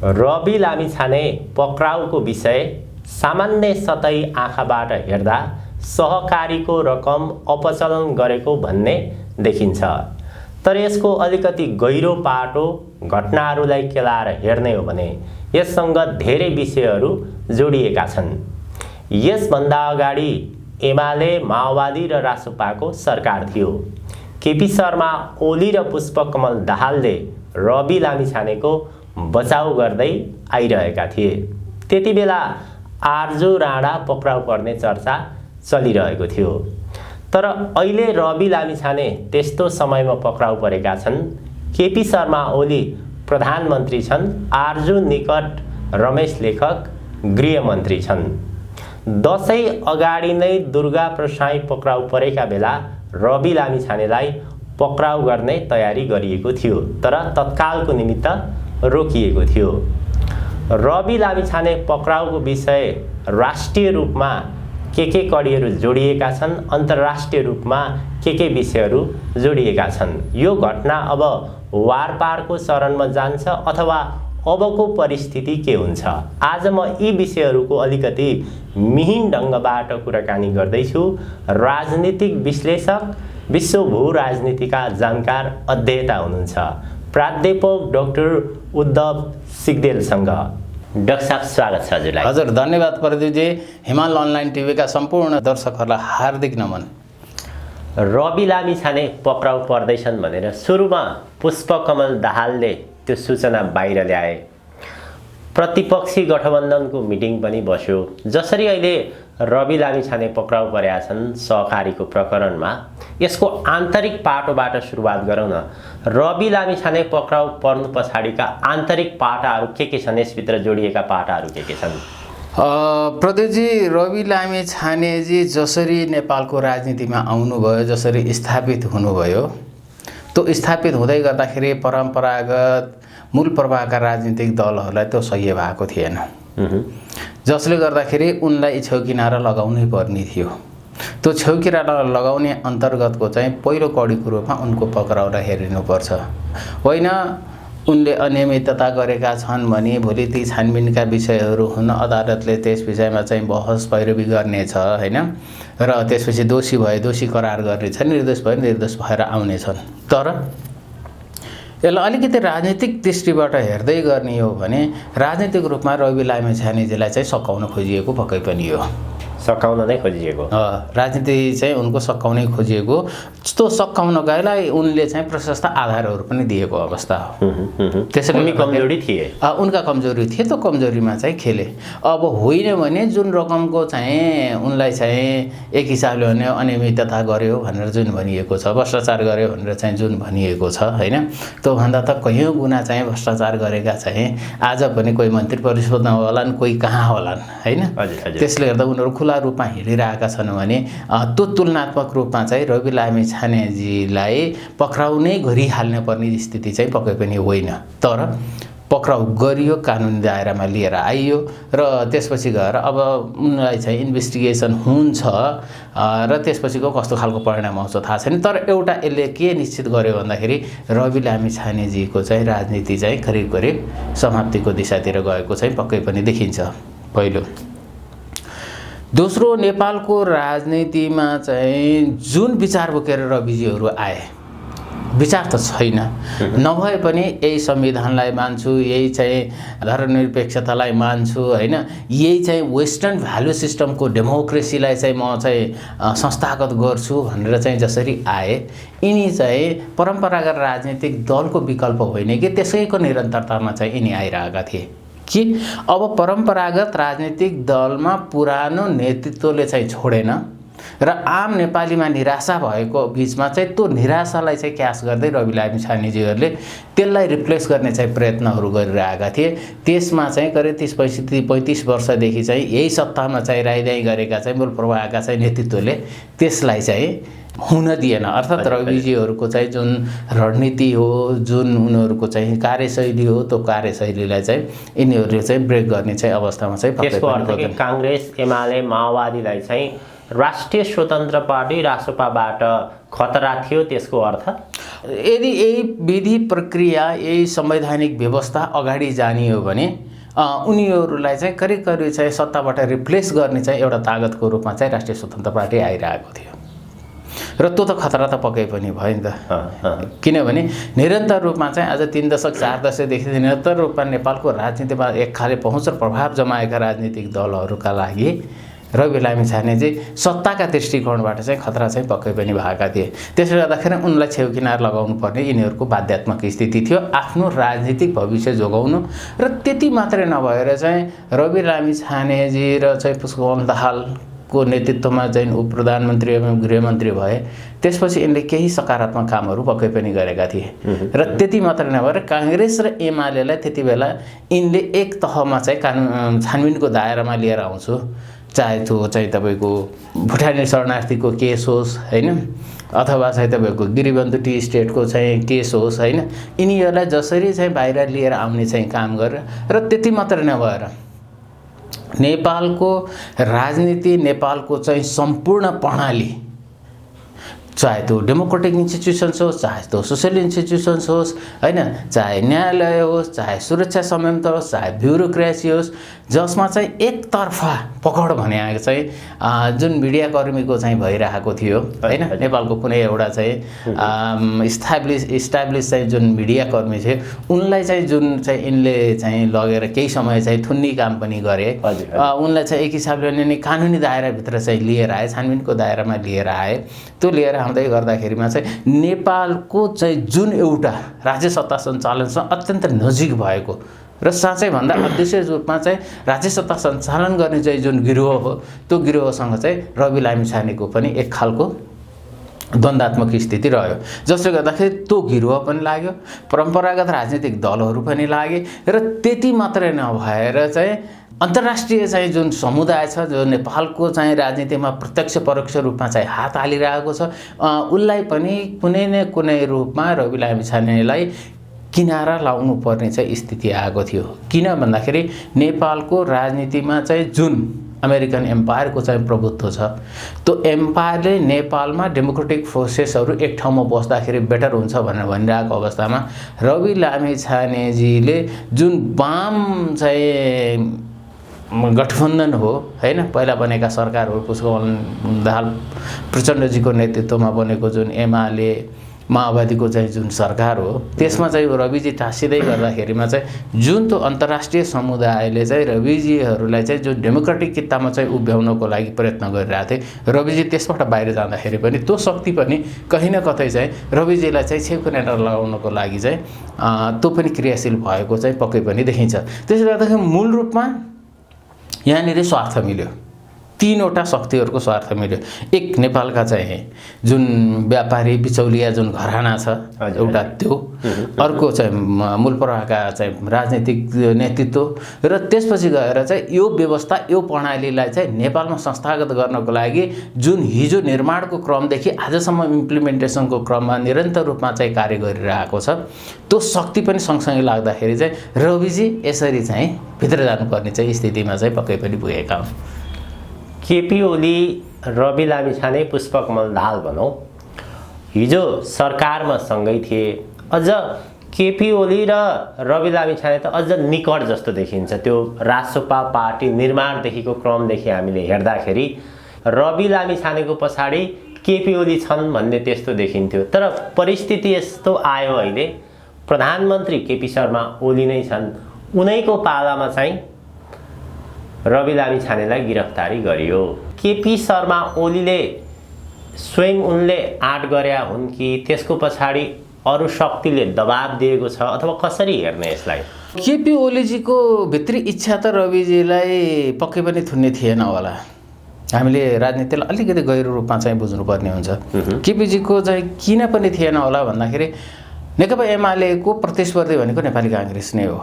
रवि लामिछाने पक्राउको विषय सामान्य सतही आँखाबाट हेर्दा सहकारीको रकम अपचलन गरेको भन्ने देखिन्छ। तर यसको अलिकति गहिरो पाटो घटनाहरूलाई केलाएर हेर्ने हो भने यससँग धेरै विषयहरू जोडिएका छन्। यसभन्दा अगाडि एमाले, माओवादी र रासोपाको सरकार थियो। केपी शर्मा ओली र पुष्पकमल दाहालले रवि लामिछानेको बचाउ गर्दै आइरहेका थिए। त्यतिबेला आर्जु राणा पक्राउ पर्ने चर्चा चलिरहेको थियो। तर अहिले रवि लामिछाने त्यस्तो समयमा पक्राउ परेका छन्। केपी शर्मा ओली प्रधानमन्त्री छन्, आर्जु निकट रमेश लेखक गृहमन्त्री छन्। दशैं अगाडि नै दुर्गा प्रसाई पक्राउ परेका बेला रवि लामिछानेलाई पक्राउ गर्ने तयारी गरिएको थियो, तर तत्कालको निमित्त रोकिएको थियो। रवि लामिछाने पक्राउको विषय राष्ट्रिय रूपमा के कड़ीहरू जोडिएका छन्, अन्तर्राष्ट्रिय रूपमा के विषयहरू जोडिएका छन्। यो घटना अब वारपारको चरणमा जान्छ अथवा अबको परिस्थिति के हुन्छ? आज म यी विषयहरूको अलिकति मिहिन ढङ्गबाट कुराकानी गर्दैछु। राजनीतिक विश्लेषक, विश्व भू राजनीतिका जानकार अध्येता हुनुहुन्छ प्राध्यापक डाक्टर उद्धव सिग्देलसँग। डाक्टर साहब, स्वागत छ हजुरलाई। हजुर, धन्यवाद प्रदीपजी। हिमाल अनलाइन टिभीका सम्पूर्ण दर्शकहरूलाई हार्दिक नमन। रवि लामिछाने पक्राउ पर्दैछन् भनेर सुरुमा पुष्पकमल दाहालले त्यो सूचना बाहिर ल्याए। प्रतिपक्षी गठबन्धनको मिटिङ पनि बस्यो। जसरी अहिले रवि लामिछाने पक्राउ परेका छन् सहकारीको प्रकरणमा, यसको आन्तरिक पाटोबाट सुरुवात गरौँ न। रवि लामिछाने पक्राउ पर्नु पछाडिका आन्तरिक पाटाहरू के छन्? यसभित्र जोडिएका पाटाहरू के छन्? प्रदीपजी, रवि लामिछानेजी जसरी नेपालको राजनीतिमा आउनुभयो, जसरी स्थापित हुनुभयो, त्यो स्थापित हुँदै गर्दाखेरि परम्परागत मूल प्रवाहका राजनीतिक दलहरूलाई त्यो सह्य भएको थिएन, जसले गर्दाखेरि उनलाई छेउकिनारा लगाउनै पर्ने थियो। त्यो छेउकिनारा लगाउने अन्तर्गतको चाहिँ पहिलो कडीको रूपमा उनको पक्राउलाई हेरिनुपर्छ। होइन उनले अनियमितता गरेका छन् भने भोलि ती छानबिनका विषयहरू हुन, अदालतले त्यस विषयमा चाहिँ बहस पैरवी गर्नेछ, होइन, र त्यसपछि दोषी भए दोषी करार गर्नेछ, निर्दोष भए निर्दोष भएर आउनेछन्। तर यसलाई अलिकति राजनीतिक दृष्टिबाट हेर्दै गर्ने हो भने राजनीतिक रूपमा रवि लामिछानेजीलाई चाहिँ सकाउन खोजिएको पक्कै पनि हो। सकाउन नै खोजिएको, राजनीति चाहिँ उनको सकाउनै खोजिएको। त्यो सकाउन गएलाई उनले चाहिँ प्रशस्त आधारहरू पनि दिएको अवस्था हो। त्यसैले कमजोरी थिए, उनका कमजोरी थिए, त्यो कमजोरीमा चाहिँ खेले। अब होइन भने जुन रकमको चाहिँ उनलाई चाहिँ एक हिसाबले भने अनियमितता गर्यो भनेर जुन भनिएको छ, भ्रष्टाचार गर्यो भनेर चाहिँ जुन भनिएको छ, होइन, त्योभन्दा त कयौँ गुणा चाहिँ भ्रष्टाचार गरेका चाहिँ आज पनि कोही मन्त्री परिषदमा होलान्, कोही कहाँ होलान्, होइन। त्यसले गर्दा उनीहरू खुला रूपमा हिँडिरहेका छन् भने त्यो तुलनात्मक रूपमा चाहिँ रवि लामिछानेजीलाई पक्राउ नै गरिहाल्ने पर्ने स्थिति चाहिँ पक्कै पनि होइन। तर पक्राउ गरियो, कानुनी दायरामा लिएर आइयो र त्यसपछि गएर अब उनलाई चाहिँ इन्भेस्टिगेसन हुन्छ र त्यसपछिको कस्तो खालको परिणाम आउँछ थाहा छैन। तर एउटा यसले के निश्चित गर्यो भन्दाखेरि रवि लामिछानेजीको चाहिँ राजनीति चाहिँ करिब समाप्तिको दिशातिर गएको चाहिँ पक्कै पनि देखिन्छ, पहिलो। दोस्रो, नेपालको राजनीतिमा चाहिँ जुन विचार बोकेर रविजीहरू आए, विचार त छैन, नभए पनि यही संविधानलाई मान्छु, यही चाहिँ धर्मनिरपेक्षतालाई मान्छु, होइन, यही चाहिँ वेस्टर्न भ्यालु सिस्टमको डेमोक्रेसीलाई चाहिँ म चाहिँ संस्थागत गर्छु भनेर चाहिँ जसरी आए, यिनी चाहिँ परम्परागत राजनीतिक दलको विकल्प होइन कि त्यसैको निरन्तरतामा चाहिँ यिनी आइरहेका थिए कि अब परम्परागत राजनीतिक दलमा पुरानो नेतृत्वले चाहिँ छोडेन र आम नेपालीमा निराशा भएको बिचमा चाहिँ त्यो निराशालाई चाहिँ क्यास गर्दै रवि लामिछानेजीहरूले त्यसलाई रिप्लेस गर्ने चाहिँ प्रयत्नहरू गरिरहेका थिए। त्यसमा चाहिँ करिब 30-35 वर्षदेखि चाहिँ यही सत्तामा चाहिँ राइदाइ गरेका चाहिँ मूल प्रवाहका चाहिँ नेतृत्वले त्यसलाई चाहिँ हुन दिएन। अर्थात् रविजीहरूको चाहिँ जुन रणनीति हो, जुन उनीहरूको चाहिँ कार्यशैली हो, त्यो कार्यशैलीलाई चाहिँ यिनीहरूले चाहिँ ब्रेक गर्ने चाहिँ अवस्थामा चाहिँ त्यसको अर्थ के कांग्रेस, एमाले, माओवादीलाई चाहिँ राष्ट्रिय स्वतन्त्र पार्टी रासपाबाट खतरा थियो त्यसको अर्थ? यदि यही विधि प्रक्रिया यही संवैधानिक व्यवस्था अगाडि जाने हो भने उनीहरूलाई चाहिँ करिब करिब चाहिँ सत्ताबाट रिप्लेस गर्ने चाहिँ एउटा तागतको रूपमा चाहिँ राष्ट्रिय स्वतन्त्र पार्टी आइरहेको थियो र त्यो त खतरा त पक्कै पनि भयो नि त। किनभने निरन्तर रूपमा चाहिँ आज 3 दशक 4 दशकदेखि निरन्तर रूपमा नेपालको राजनीतिमा एक खाले पहुँच र प्रभाव जमाएका राजनीतिक दलहरूका लागि रवि लामिछाने चाहिँ सत्ताका दृष्टिकोणबाट चाहिँ खतरा चाहिँ पक्कै पनि भएका थिए। त्यसले गर्दाखेरि उनलाई छेउकिनार लगाउनु पर्ने यिनीहरूको बाध्यात्मक स्थिति थियो आफ्नो राजनीतिक भविष्य जोगाउनु। र त्यति मात्रै नभएर चाहिँ रवि लामिछानेजी र चाहिँ पुष्पकमल दाहालको नेतृत्वमा चाहिँ उप प्रधानमन्त्री एवं गृहमन्त्री भए त्यसपछि यिनले केही सकारात्मक कामहरू पक्कै पनि गरेका थिए। र त्यति मात्रै नभएर काङ्ग्रेस र एमालेलाई त्यति बेला यिनले एक तहमा चाहिँ कानुन छानबिनको दायरामा लिएर आउँछु, चाहे त्यो चाहिँ तपाईँको भुटानी शरणार्थीको केस होस् होइन, अथवा चाहिँ तपाईँको गिरिबन्धु टी स्टेटको चाहिँ केस होस् होइन, यिनीहरूलाई जसरी चाहिँ बाहिर लिएर आउने चाहिँ काम गरेर। र त्यति मात्रै नभएर नेपालको राजनीति, नेपालको चाहिँ सम्पूर्ण प्रणाली, चाहे त्यो डेमोक्रेटिक इन्स्टिट्युसन्स होस्, चाहे त्यो सोसियल इन्स्टिट्युसन्स होस् होइन, चाहे न्यायालय होस्, चाहे सुरक्षा संयन्त्र होस्, चाहे ब्युरोक्रेसी होस्, जसमा चाहिँ एकतर्फा पकड भने चाहिँ जुन मिडियाकर्मीको चाहिँ भइरहेको थियो होइन, नेपालको कुनै एउटा चाहिँ इस्टाब्लिस चाहिँ जुन मिडियाकर्मी थिए उनलाई चाहिँ जुन चाहिँ यिनले चाहिँ लगेर केही समय चाहिँ थुन्नी काम पनि गरे। उनलाई चाहिँ एक हिसाबले नि कानुनी दायराभित्र चाहिँ लिएर आए, छानबिनको दायरामा लिएर आए। त्यो लिएर आउँदै गर्दाखेरिमा चाहिँ नेपालको चाहिँ जुन एउटा राज्य सत्ता सञ्चालनसँग अत्यन्त नजिक भएको र साँच्चै भन्दा अध्यक्ष रूपमा चाहिँ राज्य सत्ता सञ्चालन गर्ने चाहिँ जुन गिरोह हो त्यो गिरोहसँग चाहिँ रवि लामिछानेको पनि एक खालको द्वन्द्वात्मक स्थिति रह्यो, जसले गर्दाखेरि त्यो गिरोह पनि लाग्यो, परम्परागत राजनीतिक दलहरू पनि लागे। र त्यति मात्रै नभएर चाहिँ अन्तर्राष्ट्रिय चाहिँ जुन समुदाय छ जो नेपालको चाहिँ राजनीतिमा प्रत्यक्ष परोक्ष रूपमा चाहिँ हात हालिरहेको छ उसलाई पनि कुनै न कुनै रूपमा रवि लामिछानेलाई किनारा लाउनु पर्ने चाहिँ स्थिति आएको थियो। किन भन्दाखेरि नेपालको राजनीतिमा चाहिँ जुन अमेरिकन एम्पायरको चाहिँ प्रभुत्व छ त्यो एम्पायरले नेपालमा डेमोक्रेटिक फोर्सेसहरू एक ठाउँमा बस्दाखेरि बेटर हुन्छ भनेर भनिरहेको अवस्थामा रवि लामिछानेजीले जुन वाम चाहिँ गठबन्धन हो होइन, पहिला बनेका सरकारहरू पुष्पकमल दाहाल प्रचण्डजीको नेतृत्वमा बनेको जुन एमाले माओवादीको चाहिँ जुन सरकार हो त्यसमा चाहिँ रविजी टाँसिँदै गर्दाखेरिमा चाहिँ जुन त्यो अन्तर्राष्ट्रिय समुदायले चाहिँ रविजीहरूलाई चाहिँ जुन डेमोक्रेटिक कित्तामा चाहिँ उभ्याउनको लागि प्रयत्न गरिरहेको थिए, रविजी त्यसबाट बाहिर जाँदाखेरि पनि त्यो शक्ति पनि कहीँ न कतै चाहिँ रविजीलाई चाहिँ छेउकिनारा लगाउनको लागि चाहिँ त्यो पनि क्रियाशील भएको चाहिँ पक्कै पनि देखिन्छ। त्यसले गर्दाखेरि मूल रूपमा यहाँनिर स्वार्थ मिल्यो, तीनवटा शक्तिहरूको स्वार्थ मिल्यो। एक नेपालका चाहिँ जुन व्यापारी बिचौलिया जुन घराना छ एउटा त्यो, अर्को चाहिँ मूल प्रवाहका चाहिँ राजनीतिक नेतृत्व र त्यसपछि गएर चाहिँ यो व्यवस्था यो प्रणालीलाई चाहिँ नेपालमा संस्थागत गर्नको लागि जुन हिजो निर्माणको क्रमदेखि आजसम्म इम्प्लिमेन्टेसनको क्रममा निरन्तर रूपमा चाहिँ कार्य गरिरहेको छ त्यो शक्ति पनि सँगसँगै लाग्दाखेरि चाहिँ रविजी यसरी चाहिँ भित्र जानुपर्ने चाहिँ स्थितिमा चाहिँ पक्कै पनि पुगेका हुन्। केपी ओली, रवि लामिछाने, पुष्पकमल दाहाल भनौँ हिजो सरकारमा सँगै थिए। अझ केपी ओली र रवि लामिछाने त अझ निकट जस्तो देखिन्छ। त्यो रासपा पार्टी निर्माणदेखिको क्रमदेखि हामीले हेर्दाखेरि रवि लामिछानेको पछाडि केपी ओली छन् भन्ने त्यस्तो देखिन्थ्यो। तर परिस्थिति यस्तो आयो अहिले प्रधानमन्त्री केपी शर्मा ओली नै छन्, उनैको पालामा चाहिँ रवि लामिछानेलाई गिरफ्तारी गरियो। केपी शर्मा ओलीले स्वयं उनले आँट गरेका हुन् कि त्यसको पछाडि अरू शक्तिले दबाब दिएको छ अथवा कसरी हेर्ने यसलाई? केपी ओलीजीको भित्री इच्छा त रविजीलाई पक्कै पनि थुन्ने थिएन होला। हामीले राजनीतिलाई अलिकति गहिरो रूपमा चाहिँ बुझ्नुपर्ने हुन्छ। केपीजीको चाहिँ किन पनि थिएन होला भन्दाखेरि नेकपा एमालेको प्रतिस्पर्धी भनेको नेपाली काङ्ग्रेस नै हो।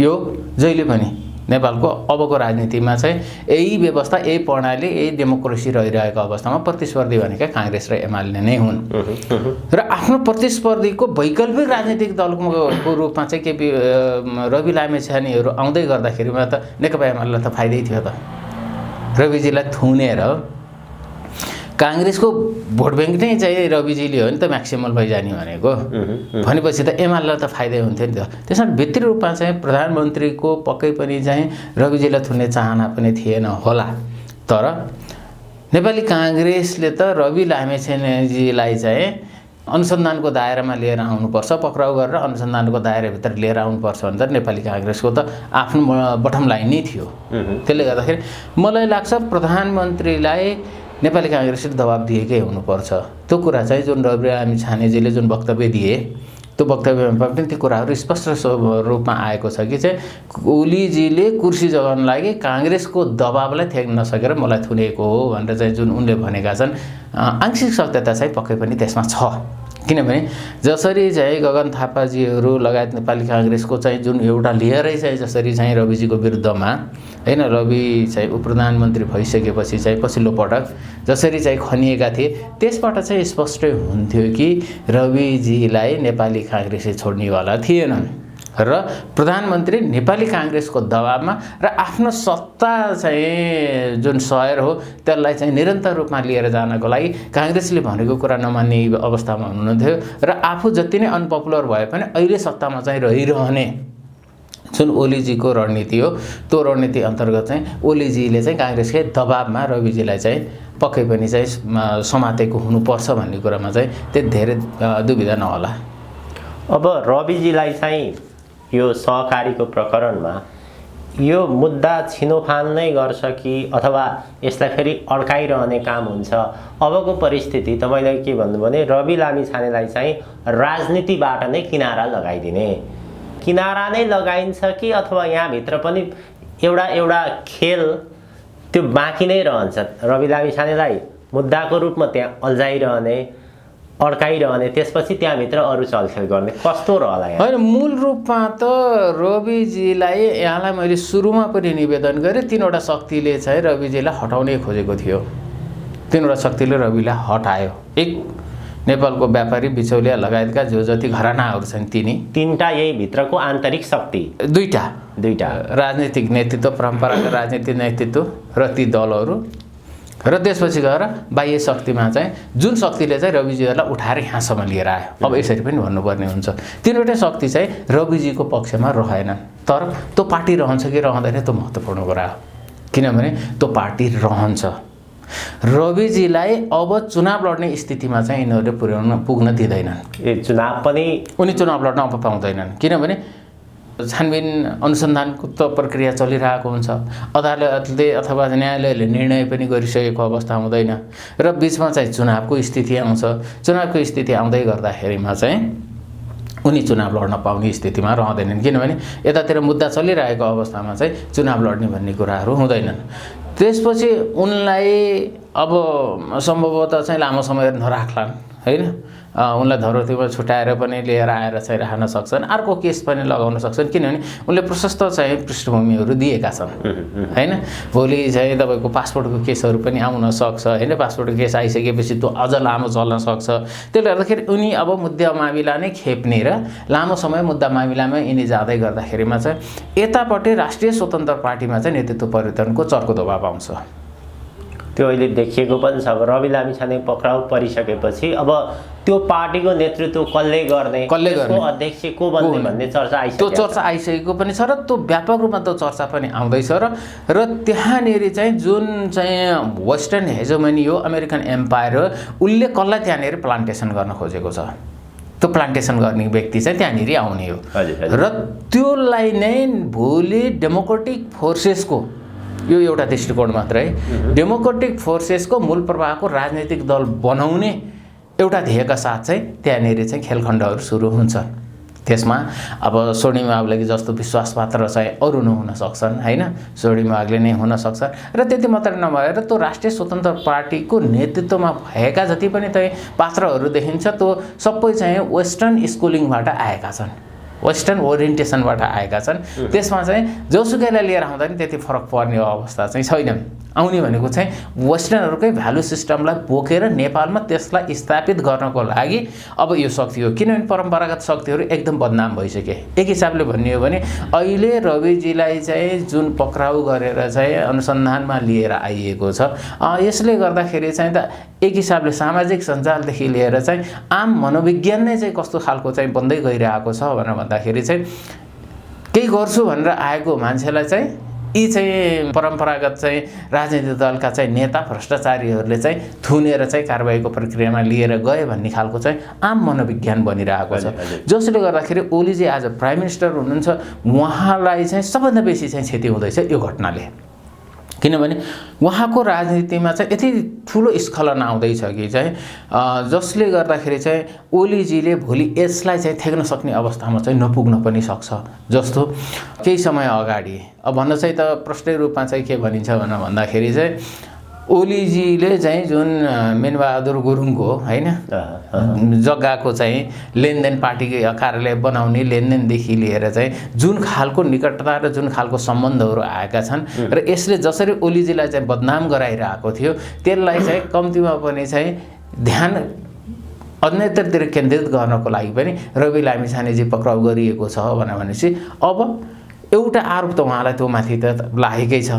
यो जहिले पनि नेपालको अबको राजनीतिमा चाहिँ यही व्यवस्था, यही प्रणाली, यही डेमोक्रेसी रहिरहेको अवस्थामा प्रतिस्पर्धी भनेका काङ्ग्रेस र एमाले नै हुन्। र आफ्नो प्रतिस्पर्धीको वैकल्पिक राजनीतिक दलको रूपमा चाहिँ केपी रवि लामिछानेहरू आउँदै गर्दाखेरिमा त नेकपा एमालेलाई त फाइदै थियो त रविजीलाई थुनेर काङ्ग्रेसको भोट ब्याङ्क नै चाहिँ रविजीले हो नि त म्याक्सिमल भइजाने भनेको भनेपछि त एमालेलाई त फाइदै हुन्थ्यो नि त। त्यसमा भित्री रूपमा चाहिँ प्रधानमन्त्रीको पक्कै पनि चाहिँ रविजीलाई थुन्ने चाहना पनि थिएन होला। तर नेपाली काङ्ग्रेसले त रवि लामेछानेजीलाई चाहिँ अनुसन्धानको दायरामा लिएर आउनुपर्छ, पक्राउ गरेर अनुसन्धानको दायराभित्र लिएर आउनुपर्छ भने त नेपाली काङ्ग्रेसको त आफ्नो बटम लाइन नै थियो। त्यसले गर्दाखेरि मलाई लाग्छ प्रधानमन्त्रीलाई नेपाली काङ्ग्रेसले दबाब दिएकै हुनुपर्छ। त्यो कुरा चाहिँ जुन रवि लामिछानेजीले जुन वक्तव्य दिए त्यो वक्तव्यमा पनि त्यो कुराहरू स्पष्ट रूपमा आएको छ कि चाहिँ ओलीजीले कुर्सी जगाउन लागि काङ्ग्रेसको दबाबलाई थ्याक्न नसकेर मलाई थुनेको हो भनेर चाहिँ जुन उनले भनेका छन् आंशिक सत्यता चाहिँ पक्कै पनि त्यसमा छ। किनभने जसरी चाहिँ गगन थापाजीहरू लगायत नेपाली काङ्ग्रेसको चाहिँ जुन एउटा लेयरै चाहिँ जसरी चाहिँ रविजीको विरुद्धमा हैन रवि चाहिँ उपप्रधानमन्त्री भइसकेपछि चाहिँ पछिल्लो पटक जसरी चाहिँ खनिएका थिए त्यसबाट चाहिँ स्पष्टै हुन्थ्यो कि रविजीलाई नेपाली काङ्ग्रेसले छोड्नेवाला थिएनन् र प्रधानमन्त्री नेपाली काङ्ग्रेसको दबाबमा र आफ्नो सत्ता चाहिँ जुन सहर हो त्यसलाई चाहिँ निरन्तर रूपमा लिएर जानको लागि काङ्ग्रेसले भनेको कुरा नमान्ने अवस्थामा हुनुहुन्थ्यो र आफू जति नै अनपपुलर भए पनि अहिले सत्तामा चाहिँ रहिरहने जुन ओलीजीको रणनीति हो त्यो रणनीति अन्तर्गत चाहिँ ओलीजीले चाहिँ काङ्ग्रेसकै दबाबमा रविजीलाई चाहिँ पक्कै पनि चाहिँ समातेको हुनुपर्छ भन्ने कुरामा चाहिँ त्यति धेरै दुविधा नहोला। अब रविजीलाई चाहिँ यो सहकारीको प्रकरणमा यो मुद्दा छिनोफान नै गर्छ कि अथवा यसलाई फेरि अड्काइरहने काम हुन्छ। अबको परिस्थिति त मैले के भन्नु भने रवि लामिछानेलाई चाहिँ राजनीतिबाट नै किनारा लगाइदिने, किनारा नै लगाइन्छ कि अथवा यहाँभित्र पनि एउटा खेल त्यो बाँकी नै रहन्छ। रवि लामिछानेलाई मुद्दाको रूपमा त्यहाँ अल्झाइरहने, अड्काइरहने, त्यसपछि त्यहाँभित्र अरू चलखेल गर्ने कस्तो रहला यहाँ? होइन, मूल रूपमा त रविजीलाई यहाँलाई मैले सुरुमा पनि निवेदन गरेँ तीनवटा शक्तिले चाहिँ रविजीलाई हटाउनै खोजेको थियो। तीनवटा शक्तिले रविलाई हटायो। एक नेपालको व्यापारी बिचौलिया लगायतका जो जति घरानाहरू छन् तीनटा यही भित्रको आन्तरिक शक्ति, दुईटा राजनीतिक नेतृत्व, परम्परागत राजनीतिक नेतृत्व र ती दलहरू र त्यसपछि गएर बाह्य शक्तिमा चाहिँ जुन शक्तिले चाहिँ रविजीहरूलाई उठाएर यहाँसम्म लिएर आयो। अब यसरी पनि भन्नुपर्ने हुन्छ तीनवटै शक्ति चाहिँ रविजीको पक्षमा रहेनन्। तर त्यो पार्टी रहन्छ कि रहँदैन त्यो महत्त्वपूर्ण कुरा हो। किनभने त्यो पार्टी रहन्छ। रविजीलाई अब चुनाव लड्ने स्थितिमा चाहिँ यिनीहरूले पुग्न दिँदैनन्। चुनाव पनि उनी चुनाव लड्न अब पाउँदैनन्। किनभने छानबिन अनुसन्धानको त प्रक्रिया चलिरहेको हुन्छ। अदालतले अथवा न्यायालयले निर्णय पनि गरिसकेको अवस्था हुँदैन र बिचमा चाहिँ चुनावको स्थिति आउँछ। चुनावको स्थिति आउँदै गर्दाखेरिमा चाहिँ उनी चुनाव लड्न पाउने स्थितिमा रहँदैनन्। किनभने यतातिर मुद्दा चलिरहेको अवस्थामा चाहिँ चुनाव लड्ने भन्ने कुराहरू हुँदैनन्। त्यसपछि उनलाई अब सम्भवतः चाहिँ लामो समय नराख्लान् हैन, उनलाई धरोहरमा छुट्याएर पनि लिएर आएर चाहिँ राख्न सक्छन्, अर्को केस पनि लगाउन सक्छन्। किनभने उनले प्रशस्त चाहिँ पृष्ठभूमिहरू दिएका छन् हैन। भोलि चाहिँ तपाईँको पासपोर्टको केसहरू पनि आउन सक्छ हैन। पासपोर्टको केस आइसकेपछि त्यो अझ लामो चल्न सक्छ। त्यसले गर्दाखेरि उनी अब मुद्दा मामिला नै खेप्ने र लामो समय मुद्दा मामिलामा यिनी जाँदै गर्दाखेरिमा चाहिँ यतापट्टि राष्ट्रिय स्वतन्त्र पार्टीमा चाहिँ नेतृत्व परिवर्तनको चर्को दबाब आउँछ। त्यो अहिले देखिएको पनि छ। अब रवि लामिछाने पक्राउ परिसकेपछि अब त्यो पार्टीको नेतृत्व कसले गर्ने, अध्यक्ष को बन्ने भन्ने चर्चा आइसक्यो। त्यो चर्चा आइसकेको पनि छ र त्यो व्यापक रूपमा त्यो चर्चा पनि आउँदैछ र त्यहाँनिर चाहिँ जुन चाहिँ वेस्टर्न हेजोमनी हो, अमेरिकन एम्पायर हो, उसले कसलाई त्यहाँनिर प्लान्टेसन गर्न खोजेको छ। त्यो प्लान्टेसन गर्ने व्यक्ति चाहिँ त्यहाँनिर आउने हो र त्योलाई नै भोलि डेमोक्रेटिक फोर्सेसको यो एउटा दृष्टिकोण मात्र है, डेमोक्रेटिक फोर्सेसको मूल प्रवाहको राजनीतिक दल बनाउने एउटा ध्येयका साथ चाहिँ त्यहाँनिर चाहिँ खेलखण्डहरू सुरु हुन्छन्। त्यसमा अब स्वर्णिमा आगलागी जस्तो विश्वासपात्र चाहिँ अरू नहुन सक्छन् हैन, स्वर्णिमा आगले नै हुन सक्छन्। र त्यति मात्र नभएर त्यो राष्ट्रिय स्वतन्त्र पार्टीको नेतृत्वमा भएका जति पनि चाहिँ पात्रहरू देखिन्छ त्यो सबै चाहिँ वेस्टर्न स्कुलिङबाट आएका छन्, वेस्टर्न ओरिएन्टेसनबाट आएका छन्। त्यसमा चाहिँ जोसुकैलाई लिएर आउँदा पनि त्यति फरक पर्ने अवस्था चाहिँ छैन। आउने भनेको चाहिँ वेस्टर्नहरूकै भ्यालु सिस्टमलाई बोकेर नेपालमा त्यसलाई स्थापित गर्नको लागि अब यो शक्ति हो। किनभने परम्परागत शक्तिहरू एकदम बदनाम भइसके। एक हिसाबले भन्ने हो भने अहिले रविजीलाई चाहिँ जुन पक्राउ गरेर चाहिँ अनुसन्धानमा लिएर आइएको छ, यसले गर्दाखेरि चाहिँ त एक हिसाबले सामाजिक सञ्जालदेखि लिएर चाहिँ आम मनोविज्ञान नै चाहिँ कस्तो खालको चाहिँ बन्दै गइरहेको छ भनेर भन्दाखेरि चाहिँ केही गर्छु भनेर आएको मान्छेलाई चाहिँ यी चाहिँ परम्परागत चाहिँ राजनीतिक दलका चाहिँ नेता भ्रष्टाचारीहरूले चाहिँ थुनेर चाहिँ कारबाहीको प्रक्रियामा लिएर गए भन्ने खालको चाहिँ आम मनोविज्ञान बनिरहेको छ। जसले गर्दाखेरि ओलीजी आज प्राइम मिनिस्टर हुनुहुन्छ, उहाँलाई चाहिँ सबभन्दा बेसी चाहिँ क्षति हुँदैछ यो घटनाले। किनभने उहाँको राजनीतिमा चाहिँ यति ठुलो स्खलन आउँदैछ कि चाहिँ जसले गर्दाखेरि चाहिँ ओलीजीले भोलि यसलाई चाहिँ थ्याक्न सक्ने अवस्थामा चाहिँ नपुग्न पनि सक्छ। जस्तो केही समय अगाडि अब भन्न चाहिँ त प्रष्ट रूपमा चाहिँ के भनिन्छ भनेर भन्दाखेरि चाहिँ ओलीजीले चाहिँ जुन मेनबहादुर गुरुङको हैन जग्गाको चाहिँ लेनदेन पार्टीको कार्यालय बनाउने लेनदेनदेखि लिएर चाहिँ जुन खालको निकटता र जुन खालको सम्बन्धहरू आएका छन् र यसले जसरी ओलीजीलाई चाहिँ बदनाम गराइरहेको थियो त्यसलाई चाहिँ कम्तीमा पनि चाहिँ ध्यान अन्यत्रतिर केन्द्रित गर्नको लागि पनि रवि लामिछानेजी पक्राउ गरिएको छ भनेपछि अब एउटा आरोप त उहाँलाई त्यो माथि त लागेकै छ,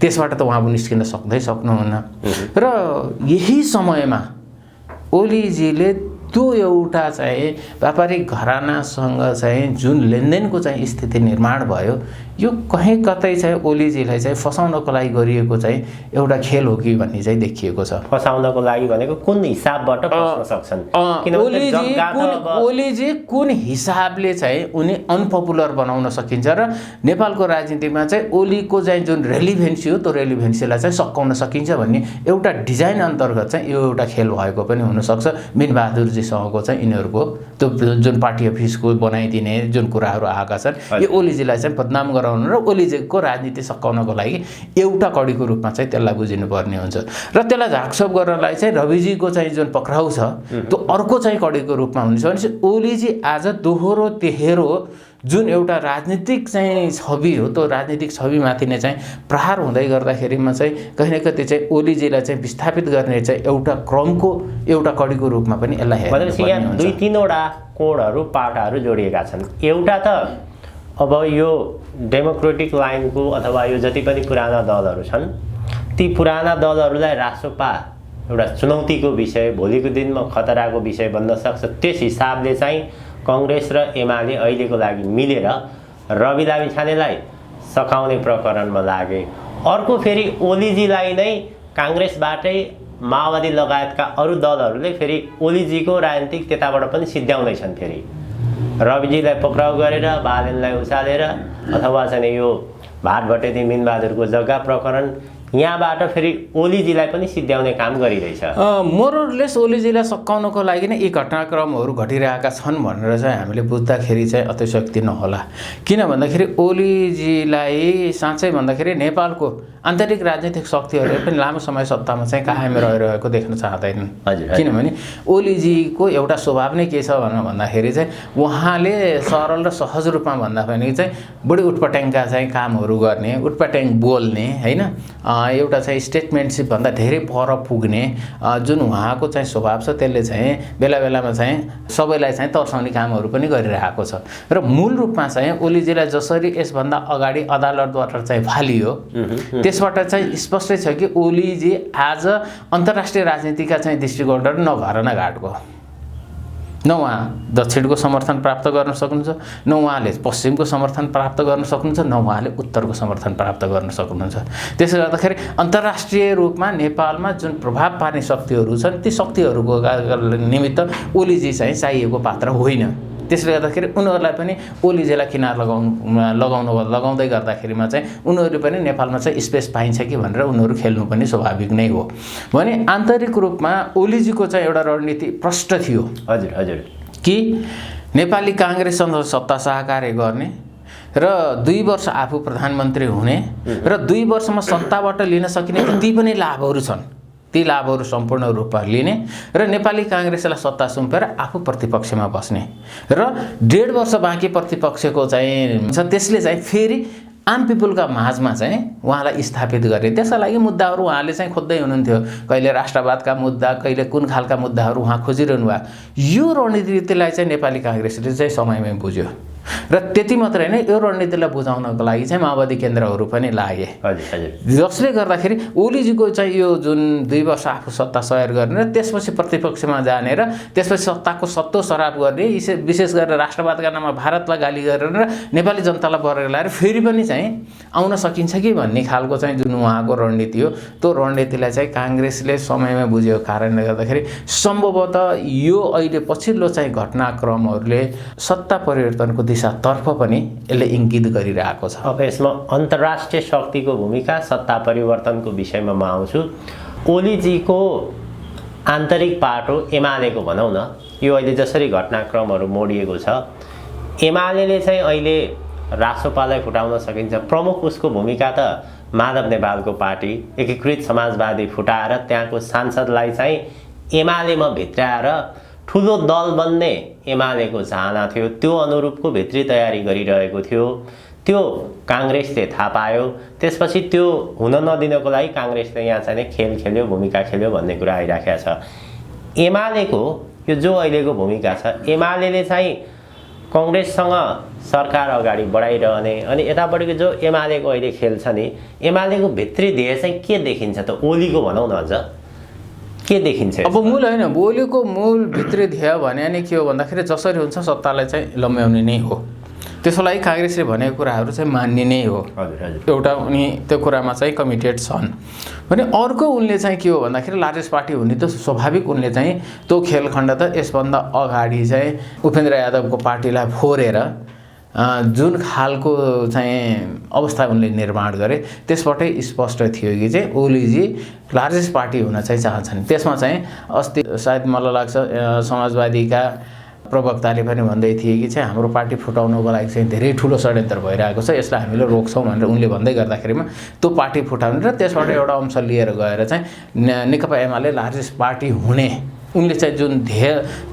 त्यसबाट त उहाँ निस्किन सक्नुहुन्न। र यही समयमा ओलीजीले त्यो एउटा चाहिँ व्यापारिक घरानासँग चाहिँ जुन लेनदेनको चाहिँ स्थिति निर्माण भयो, यो कहीँ कतै चाहिँ ओलीजीलाई चाहिँ फसाउनको लागि गरिएको चाहिँ एउटा खेल हो कि भन्ने चाहिँ देखिएको छ। फसाउनको लागि भनेको कुन हिसाबबाट फस्न सक्छन्? ओलीजी कुन हिसाबले चाहिँ उनी अनपपुलर बनाउन सकिन्छ र नेपालको राजनीतिमा चाहिँ ओलीको चाहिँ जुन रेलिभेन्सी हो त्यो रेलिभेन्सीलाई चाहिँ सकाउन सकिन्छ भन्ने एउटा डिजाइन अन्तर्गत चाहिँ यो एउटा खेल भएको पनि हुनसक्छ। मीनबहादुरजीसँगको चाहिँ यिनीहरूको त्यो जुन पार्टी अफिसको बनाइदिने जुन कुराहरू आएका छन्, यो ओलीजीलाई चाहिँ बदनाम गराउनु र ओलीजीको राजनीति सकाउनको लागि एउटा कडीको रूपमा चाहिँ त्यसलाई बुझिनुपर्ने हुन्छ। र त्यसलाई झाकछोप गर्नलाई चाहिँ रविजीको चाहिँ जुन पक्राउ छ त्यो अर्को चाहिँ कडीको रूपमा हुन्छ। भनेपछि ओलीजी आज दोहोरो तेहेरो जुन एउटा राजनीतिक चाहिँ छवि हो त्यो राजनीतिक छविमाथि नै चाहिँ प्रहार हुँदै गर्दाखेरिमा चाहिँ कहीँ न कतै चाहिँ ओलीजीलाई चाहिँ विस्थापित गर्ने चाहिँ एउटा क्रमको एउटा कडीको रूपमा पनि यसलाई हेर्नुपर्ने हुन्छ। दुई तीनवटा कोणहरू पाटाहरू जोडिएका छन्। एउटा त अब यो डेमोक्रेटिक लाइनको अथवा यो जति पनि पुराना दलहरू छन् ती पुराना दलहरूलाई रासोपा एउटा चुनौतीको विषय, भोलिको दिनमा खतराको विषय बन्न सक्छ। त्यस हिसाबले चाहिँ कांग्रेस र एमाले अहिलेको लागि मिलेर रवि लामिछानेलाई सकाउने प्रकरणमा लागे। अर्को फेरि ओलीजीलाई नै कांग्रेसबाटै माओवादी लगायतका अरू दलहरूले फेरि ओलीजीको राजनीतिक त्यताबाट पनि सिद्ध्याउँदैछन्। फेरि रविजीलाई पक्राउ गरेर बालेनलाई उचालेर अथवा चाहिँ यो भाटभटेती मीनबहादुरको जग्गा प्रकरण यहाँबाट फेरि ओलीजीलाई पनि सिद्ध्याउने काम गरिरहेछ। मोरलेस ओलीजीलाई सकाउनको लागि नै यी घटनाक्रमहरू घटिरहेका छन् भनेर चाहिँ हामीले बुझ्दाखेरि चाहिँ अतिशक्ति नहोला। किन भन्दाखेरि ओलीजीलाई साँच्चै भन्दाखेरि नेपालको आन्तरिक राजनीतिक शक्तिहरूले पनि लामो समय सत्तामा चाहिँ कायम रहिरहेको देख्न चाहँदैनन्। किनभने ओलीजीको एउटा स्वभाव नै के छ भनेर भन्दाखेरि चाहिँ उहाँले सरल र सहज रूपमा भन्दा पनि चाहिँ बढी उटपट्याङका चाहिँ कामहरू गर्ने, उटपट्याङ बोल्ने हैन, एउटा चाहिँ स्टेटमेन्टसिप भन्दा धेरै पर पुग्ने जुन उहाँको चाहिँ स्वभाव छ त्यसले चाहिँ बेला बेलामा चाहिँ सबैलाई चाहिँ तर्साउने कामहरू पनि गरिरहेको छ। र मूल रूपमा चाहिँ ओलीजीलाई जसरी यसभन्दा अगाडि अदालतबाट चाहिँ फालियो त्यसबाट चाहिँ स्पष्टै छ कि ओलीजी आज अन्तर्राष्ट्रिय राजनीतिका चाहिँ दृष्टिकोणबाट न घर न घाटको, न उहाँ दक्षिणको समर्थन प्राप्त गर्न सक्नुहुन्छ, न उहाँले पश्चिमको समर्थन प्राप्त गर्न सक्नुहुन्छ, न उहाँले उत्तरको समर्थन प्राप्त गर्न सक्नुहुन्छ। त्यसले गर्दाखेरि अन्तर्राष्ट्रिय रूपमा नेपालमा जुन प्रभाव पार्ने शक्तिहरू छन् ती शक्तिहरूको निमित्त ओलीजी चाहिँ चाहिएको पात्र होइन। त्यसले गर्दाखेरि उनीहरूलाई पनि ओलीजीलाई किनार लगाउँदै गर्दाखेरिमा चाहिँ उनीहरू पनि नेपालमा चाहिँ स्पेस पाइन्छ कि भनेर उनीहरू खेल्नु पनि स्वाभाविक नै हो। भने आन्तरिक रूपमा ओलीजीको चाहिँ एउटा रणनीति प्रष्ट थियो कि नेपाली कांग्रेससँग सत्ता साकार्य गर्ने र 2 वर्ष आफू प्रधानमन्त्री हुने र 2 वर्षमा सत्ताबाट लिन सकिने ती पनि लाभहरू छन्, ती लाभहरू सम्पूर्ण रूपमा लिने र नेपाली कांग्रेसलाई सत्ता सुम्पेर आफू प्रतिपक्षमा बस्ने र 1.5 वर्ष बाँकी प्रतिपक्षको चाहिँ छ त्यसले चाहिँ फेरि आम पिपुलका माझमा चाहिँ उहाँलाई स्थापित गरे। त्यसका लागि मुद्दाहरू उहाँले चाहिँ खोज्दै हुनुहुन्थ्यो। कहिले राष्ट्रवादका मुद्दा, कहिले कुन खालका मुद्दाहरू उहाँ खोजिरहनु भयो। यो रणनीतिलाई चाहिँ नेपाली काङ्ग्रेसले चाहिँ समयमै बुझ्यो र त्यति मात्रै होइन, यो रणनीतिलाई बुझाउनको लागि चाहिँ माओवादी केन्द्रहरू पनि लागे, जसले गर्दाखेरि ओलीजीको चाहिँ यो जुन 2 वर्ष आफू सत्ता सयर गर्ने र त्यसपछि प्रतिपक्षमा जाने र त्यसपछि सत्ताको सत्तो सराप गर्ने, विशेष गरेर राष्ट्रवादका नाममा भारतलाई गाली गरेर र नेपाली जनतालाई बरेर ल्याएर फेरि पनि चाहिँ आउन सकिन्छ कि भन्ने खालको चाहिँ जुन उहाँको रणनीति हो, त्यो रणनीतिलाई चाहिँ काङ्ग्रेसले समयमा बुझेको कारणले गर्दाखेरि सम्भवतः यो अहिले पछिल्लो चाहिँ घटनाक्रमहरूले सत्ता परिवर्तनको दिशातर्फ पनि यसले इङ्गित गरिरहेको छ। अब यसमा अन्तर्राष्ट्रिय शक्तिको भूमिका, सत्ता परिवर्तनको विषयमा म आउँछु। ओलीजीको आन्तरिक पाटो एमालेको भनौँ न, यो अहिले जसरी घटनाक्रमहरू मोडिएको छ, एमाले चाहिँ अहिले रासोपालाई फुटाउन सकिन्छ। प्रमुख उसको भूमिका त माधव नेपालको पार्टी एकीकृत समाजवादी फुटाएर त्यहाँको सांसदलाई चाहिँ एमालेमा भित्राएर ठुलो दल बन्ने एमालेको चाहना थियो। त्यो अनुरूपको भित्री तयारी गरिरहेको थियो। त्यो काङ्ग्रेसले थाहा पायो। त्यसपछि त्यो हुन नदिनको लागि काङ्ग्रेसले यहाँ चाहिँ खेल खेल्यो, भूमिका खेल्यो भन्ने कुरा आइराखेको छ। एमालेको यो जो अहिलेको भूमिका छ, एमाले चाहिँ काङ्ग्रेससँग सरकार अगाडि बढाइरहने, अनि यतापट्टिको जो एमालेको अहिले खेल छ नि, एमालेको भित्री ध्येय चाहिँ के देखिन्छ त? ओलीको भनौँ न, अझ के देखिन्छ? अब मूल होइन, ओलीको मूल भित्री ध्येय भने नि के हो भन्दाखेरि जसरी हुन्छ सत्तालाई चाहिँ लम्ब्याउने नै हो। त्यसको लागि काङ्ग्रेसले भनेको कुराहरू चाहिँ मान्ने नै हो। एउटा उनी त्यो कुरामा चाहिँ कमिटेड छन् भने अर्को उनले चाहिँ के हो भन्दाखेरि लार्जेस्ट पार्टी हुने त स्वाभाविक, उनले चाहिँ त्यो खेलखण्ड त यसभन्दा अगाडि चाहिँ उपेन्द्र यादवको पार्टीलाई फोरेर जुन खालको चाहिँ अवस्था उनले निर्माण गरे त्यसबाटै स्पष्ट थियो कि चाहिँ ओलीजी लार्जेस्ट पार्टी हुन चाहिँ चाहन्छन्। त्यसमा चाहिँ अस्ति सायद मलाई लाग्छ समाजवादीका प्रवक्ताले पनि भन्दै थिए कि चाहिँ हाम्रो पार्टी फुटाउनको लागि चाहिँ धेरै ठुलो षड्यन्त्र भइरहेको छ, यसलाई हामीले रोक्छौँ भनेर उनले भन्दै गर्दाखेरिमा त्यो पार्टी फुटाउने र त्यसबाट एउटा अंश लिएर गएर चाहिँ नेकपा एमाले लार्जेस्ट पार्टी हुने उनले चाहिँ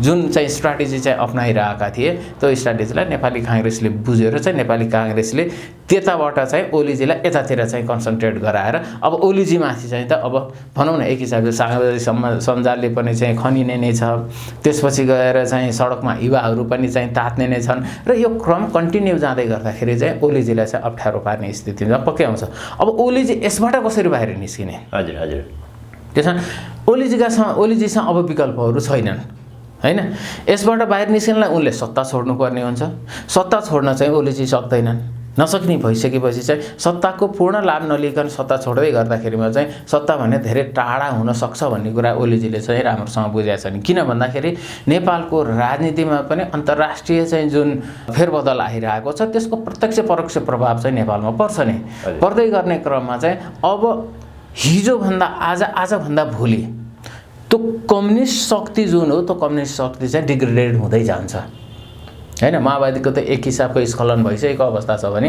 जुन चाहिँ स्ट्राटेजी चाहिँ अप्नाइरहेका थिए, त्यो स्ट्राटेजीलाई नेपाली काङ्ग्रेसले बुझेर चाहिँ नेपाली काङ्ग्रेसले त्यताबाट चाहिँ ओलीजीलाई यतातिर चाहिँ कन्सन्ट्रेट गराएर अब ओलीजीमाथि चाहिँ त अब भनौँ न एक हिसाबले सामाजिक सञ्जालले पनि चाहिँ खनिने नै छ, त्यसपछि गएर चाहिँ सडकमा युवाहरू पनि चाहिँ तात्ने नै छन् र यो क्रम कन्टिन्यू जाँदै गर्दाखेरि चाहिँ ओलीजीलाई चाहिँ अप्ठ्यारो पार्ने स्थितिमा पक्कै आउँछ। अब ओलीजी यसबाट कसरी बाहिर निस्किने? हजुर हजुर। त्यसमा ओलीजीसँग अब विकल्पहरू छैनन् हैन। यसबाट बाहिर निस्किनलाई उनले सत्ता छोड्नुपर्ने हुन्छ। सत्ता छोड्न चाहिँ ओलीजी सक्दैनन्। नसक्ने भइसकेपछि चाहिँ सत्ताको पूर्ण लाभ नलिकन सत्ता छोड्दै गर्दाखेरिमा चाहिँ सत्ता भने धेरै टाढा हुन सक्छ भन्ने कुरा ओलीजीले चाहिँ राम्रोसँग बुझेका छन्। किन भन्दाखेरि नेपालको राजनीतिमा पनि अन्तर्राष्ट्रिय चाहिँ जुन फेरबदल आइरहेको छ त्यसको प्रत्यक्ष परोक्ष प्रभाव चाहिँ नेपालमा पर्छ नै। पर्दै गर्ने क्रममा चाहिँ अब हिजोभन्दा आजभन्दा भोलि त्यो कम्युनिस्ट शक्ति जुन हो त्यो कम्युनिस्ट शक्ति चाहिँ डिग्रेडेड हुँदै जान्छ हैन। माओवादीको त एक हिसाबको स्खलन भइसकेको अवस्था छ भने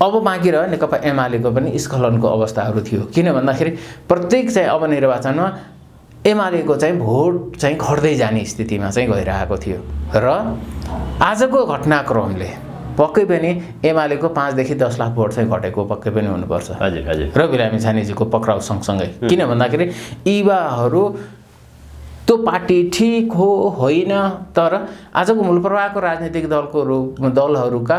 अब बाँकी रह्यो नेकपा एमालेको पनि स्खलनको अवस्थाहरू थियो। किन भन्दाखेरि प्रत्येक चाहिँ अब निर्वाचनमा एमालेको चाहिँ भोट चाहिँ घट्दै जाने स्थितिमा चाहिँ गइरहेको थियो र आजको घटनाक्रमले पक्कै पनि एमालेको 5 देखि 10 लाख भोट चाहिँ घटेको पक्कै पनि हुनुपर्छ। हजुर हजुर। र बिरामी छानेजीको पक्राउ सँगसँगै किन भन्दाखेरि युवाहरू त्यो पार्टी ठिक हो होइन, तर आजको मूल प्रवाहको राजनीतिक दलहरूका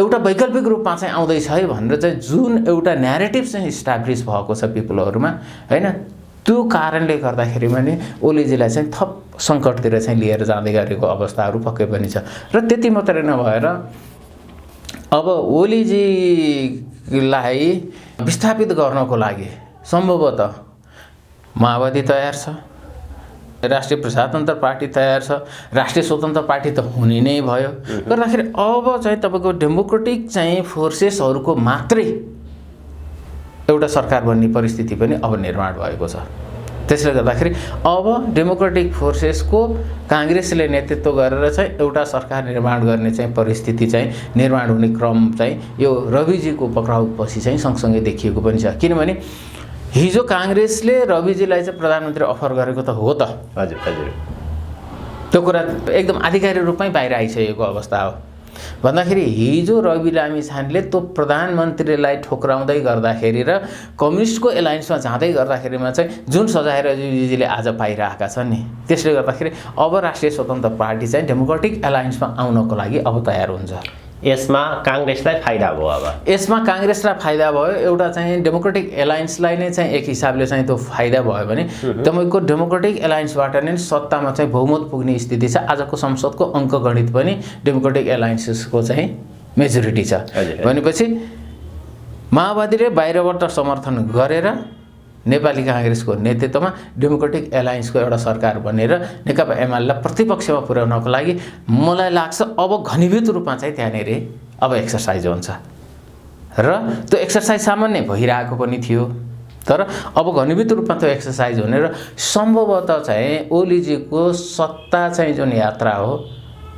एउटा वैकल्पिक रूपमा चाहिँ आउँदैछ है भनेर चाहिँ जुन एउटा न्यारेटिभ चाहिँ इस्टाब्लिस भएको छ पिपुलहरूमा हैन, त्यो कारणले गर्दाखेरि पनि ओलीजीलाई चाहिँ थप सङ्कटतिर चाहिँ लिएर जाँदै गरेको अवस्थाहरू पक्कै पनि छ। र त्यति मात्रै नभएर अब ओलीजीलाई विस्थापित गर्नको लागि सम्भवतः माओवादी तयार छ, राष्ट्रिय प्रजातन्त्र पार्टी तयार छ, राष्ट्रिय स्वतन्त्र पार्टी त हुने नै भयो गर्दाखेरि अब चाहिँ तपाईँको डेमोक्रेटिक चाहिँ फोर्सेसहरूको मात्रै एउटा सरकार बन्ने परिस्थिति पनि अब निर्माण भएको छ। त्यसले गर्दाखेरि अब डेमोक्रेटिक फोर्सेसको काङ्ग्रेसले नेतृत्व गरेर चाहिँ एउटा सरकार निर्माण गर्ने चाहिँ परिस्थिति चाहिँ निर्माण हुने क्रम चाहिँ यो रविजीको पक्राउपछि चाहिँ सँगसँगै देखिएको पनि छ। किनभने हिजो काङ्ग्रेसले रविजीलाई चाहिँ प्रधानमन्त्री अफर गरेको त हो त। हजुर हजुर। त्यो कुरा एकदम आधिकारिक रूपमै बाहिर आइसकेको अवस्था हो। भन्दाखेरि हिजो रवि लामिछानेले त्यो प्रधानमन्त्रीलाई ठोक्राउँदै गर्दाखेरि र कम्युनिस्टको एलायन्समा जाँदै गर्दाखेरिमा चाहिँ जुन सजाय रविजीले आज पाइरहेका छन् नि, त्यसले गर्दाखेरि अब राष्ट्रिय स्वतन्त्र पार्टी चाहिँ डेमोक्रेटिक एलायन्समा आउनको लागि अब तयार हुन्छ। यसमा काङ्ग्रेसलाई फाइदा भयो। अब यसमा काङ्ग्रेसलाई फाइदा भयो, एउटा चाहिँ डेमोक्रेटिक एलायन्सलाई नै चाहिँ एक हिसाबले चाहिँ त्यो फाइदा भयो भने तपाईँको डेमोक्रेटिक एलायन्सबाट नै सत्तामा चाहिँ बहुमत पुग्ने स्थिति छ। आजको संसदको अङ्कगणित पनि डेमोक्रेटिक एलायन्सको चाहिँ मेजोरिटी छ भनेपछि माओवादीले बाहिरबाट समर्थन गरेर नेपाली काङ्ग्रेसको नेतृत्वमा डेमोक्रेटिक एलायन्सको एउटा सरकार बनेर नेकपा एमालेलाई प्रतिपक्षमा पुर्याउनको लागि मलाई लाग्छ अब घनीभूत रूपमा चाहिँ त्यहाँनिर अब एक्सर्साइज हुन्छ र त्यो एक्सर्साइज सामान्य भइरहेको पनि थियो। तर अब घनीभूत रूपमा त्यो एक्सर्साइज हुने र सम्भवतः चाहिँ ओलीजीको सत्ता चाहिँ जुन यात्रा हो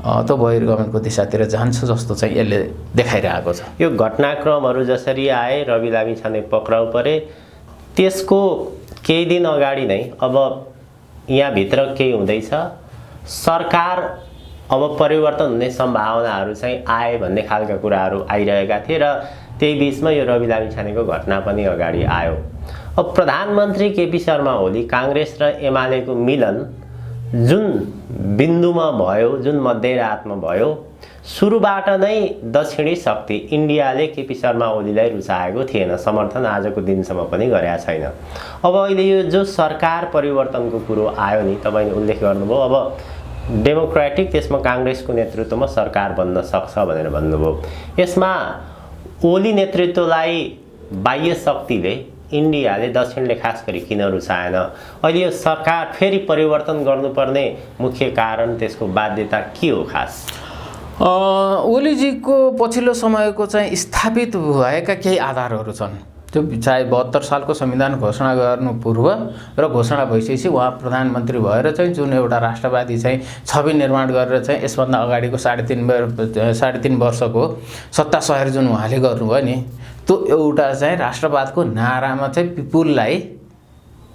त्यो बहिर्गमनको दिशातिर जान्छ जस्तो चाहिँ यसले देखाइरहेको छ। यो घटनाक्रमहरू जसरी आए, रवि लामिछाने पक्राउ परे, त्यसको केही दिन अगाडि नै अब यहाँभित्र के हुँदैछ, सरकार अब परिवर्तन हुने सम्भावनाहरू चाहिँ आए भन्ने खालका कुराहरू आइरहेका थिए र त्यही बिचमा यो रवि लामिछानेको घटना पनि अगाडि आयो। अब प्रधानमन्त्री केपी शर्मा ओली काङ्ग्रेस र एमालेको मिलन जुन बिन्दुमा भयो, जुन मध्यरातमा भयो, सुरुबाट नै दक्षिणी शक्ति इन्डियाले केपी शर्मा ओलीलाई रुचाएको थिएन, समर्थन आजको दिनसम्म पनि गरेका छैन। अब अहिले यो जो सरकार परिवर्तनको कुरो आयो नि, तपाईँले उल्लेख गर्नुभयो, अब डेमोक्रेटिक त्यसमा काङ्ग्रेसको नेतृत्वमा सरकार बन्न सक्छ भनेर भन्नुभयो। यसमा ओली नेतृत्वलाई बाह्य शक्तिले, इन्डियाले, दक्षिणले खास गरी किन रुचाएन? अहिले यो सरकार फेरि परिवर्तन गर्नुपर्ने मुख्य कारण, त्यसको बाध्यता के हो खास? ओलीजीको पछिल्लो समयको चाहिँ स्थापित भएका केही आधारहरू छन्। त्यो चाहे 72 सालको संविधान घोषणा गर्नु पूर्व र घोषणा भइसकेपछि उहाँ प्रधानमन्त्री भएर चाहिँ जुन एउटा राष्ट्रवादी चाहिँ छवि निर्माण गरेर चाहिँ यसभन्दा अगाडिको 3.5 वर्षको सत्ता सहर जुन उहाँले गर्नुभयो नि, त्यो एउटा चाहिँ राष्ट्रवादको नारामा चाहिँ पिपुललाई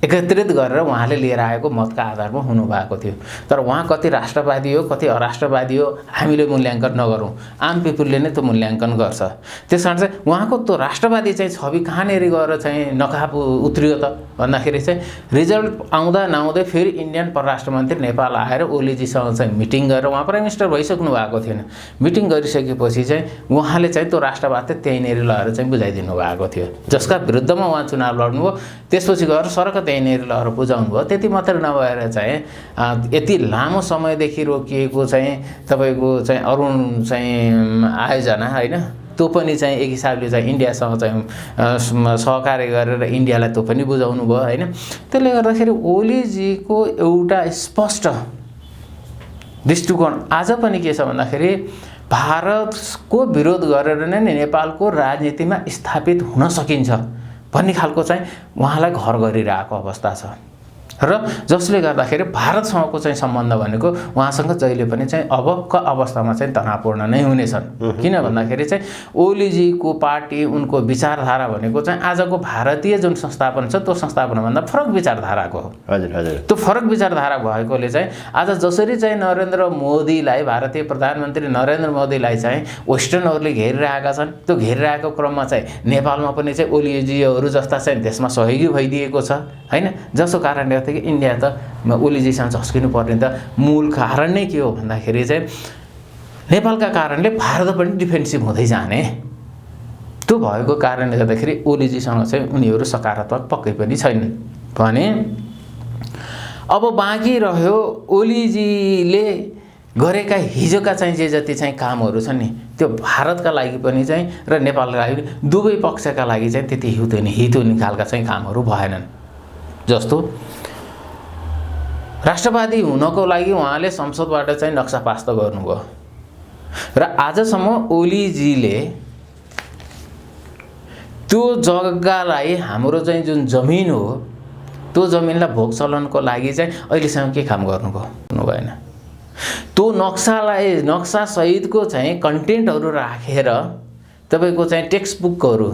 एकत्रित गरेर उहाँले लिएर आएको मतका आधारमा हुनुभएको थियो। तर उहाँ कति राष्ट्रवादी हो कति अराष्ट्रवादी हो हामीले मूल्याङ्कन नगरौँ, आम पिपुलले नै त्यो मूल्याङ्कन गर्छ। त्यस कारण चाहिँ उहाँको त्यो राष्ट्रवादी चाहिँ छवि कहाँनिर गएर चाहिँ नकाब उत्रियो त भन्दाखेरि चाहिँ रिजल्ट आउँदा नआउँदै फेरि इन्डियन परराष्ट्र मन्त्री नेपाल आएर ओलीजीसँग चाहिँ मिटिङ गरेर, उहाँ प्राइम मिनिस्टर भइसक्नु भएको थिएन, मिटिङ गरिसकेपछि चाहिँ उहाँले चाहिँ त्यो राष्ट्रवाद चाहिँ त्यहीँनिर लगेर चाहिँ बुझाइदिनु भएको थियो, जसका विरुद्धमा उहाँ चुनाव लड्नुभयो। त्यसपछि गएर सडक त्यहीँनिर लगेर बुझाउनु भयो। त्यति मात्र नभएर चाहिँ यति लामो समयदेखि रोकिएको चाहिँ तपाईँको चाहिँ अरुण चाहिँ आयोजना होइन, त्यो पनि चाहिँ एक हिसाबले चाहिँ इन्डियासँग चाहिँ सहकार्य गरेर इन्डियालाई त्यो पनि बुझाउनु भयो होइन। त्यसले गर्दाखेरि ओलीजीको एउटा स्पष्ट दृष्टिकोण आज पनि के छ भन्दाखेरि भारतको विरोध गरेर नै नेपालको राजनीतिमा स्थापित हुन सकिन्छ भन्ने खालको चाहिँ उहाँलाई घर गरिरहेको अवस्था छ र जसले गर्दाखेरि भारतसँगको चाहिँ सम्बन्ध भनेको उहाँसँग जहिले पनि चाहिँ अबको अवस्थामा चाहिँ तनावपूर्ण नै हुनेछन्। किन भन्दाखेरि चाहिँ ओलीजीको पार्टी, उनको विचारधारा भनेको चाहिँ आजको भारतीय जुन संस्थापन छ त्यो संस्थापनभन्दा फरक विचारधाराको हो। हजुर हजुर। त्यो फरक विचारधारा भएकोले चाहिँ आज जसरी चाहिँ नरेन्द्र मोदीलाई, भारतीय प्रधानमन्त्री नरेन्द्र मोदीलाई चाहिँ वेस्टर्नहरूले घेरिरहेका छन्, त्यो घेरिरहेको क्रममा चाहिँ नेपालमा पनि चाहिँ ओलीजीहरू जस्ता चाहिँ त्यसमा सहयोगी भइदिएको छ होइन। जसको कारणले कि इन्डिया त ओलीजीसँग झस्किनु पर्ने त मूल कारण नै के हो भन्दाखेरि चाहिँ नेपालका कारणले भारत पनि डिफेन्सिभ हुँदै जाने, त्यो भएको कारणले गर्दाखेरि ओलीजीसँग चाहिँ उनीहरू सकारात्मक पक्कै पनि छैनन् भने अब बाँकी रह्यो ओलीजीले गरेका हिजोका चाहिँ जे जति चाहिँ कामहरू छन् नि त्यो भारतका लागि पनि चाहिँ र नेपालका लागि दुवै पक्षका लागि चाहिँ त्यति हित हुने खालका चाहिँ कामहरू भएनन्। जस्तो राष्ट्रवादी हुनको लागि उहाँले संसदबाट चाहिँ नक्सा पास त गर्नुभयो र आजसम्म ओलीजीले त्यो जग्गालाई, हाम्रो चाहिँ जुन जमिन हो त्यो जमिनलाई भोग चलनको लागि चाहिँ अहिलेसम्म के काम गर्नुभयो भएन। त्यो नक्सा सहितको चाहिँ कन्टेन्टहरू राखेर तपाईँको चाहिँ टेक्स्ट बुकहरू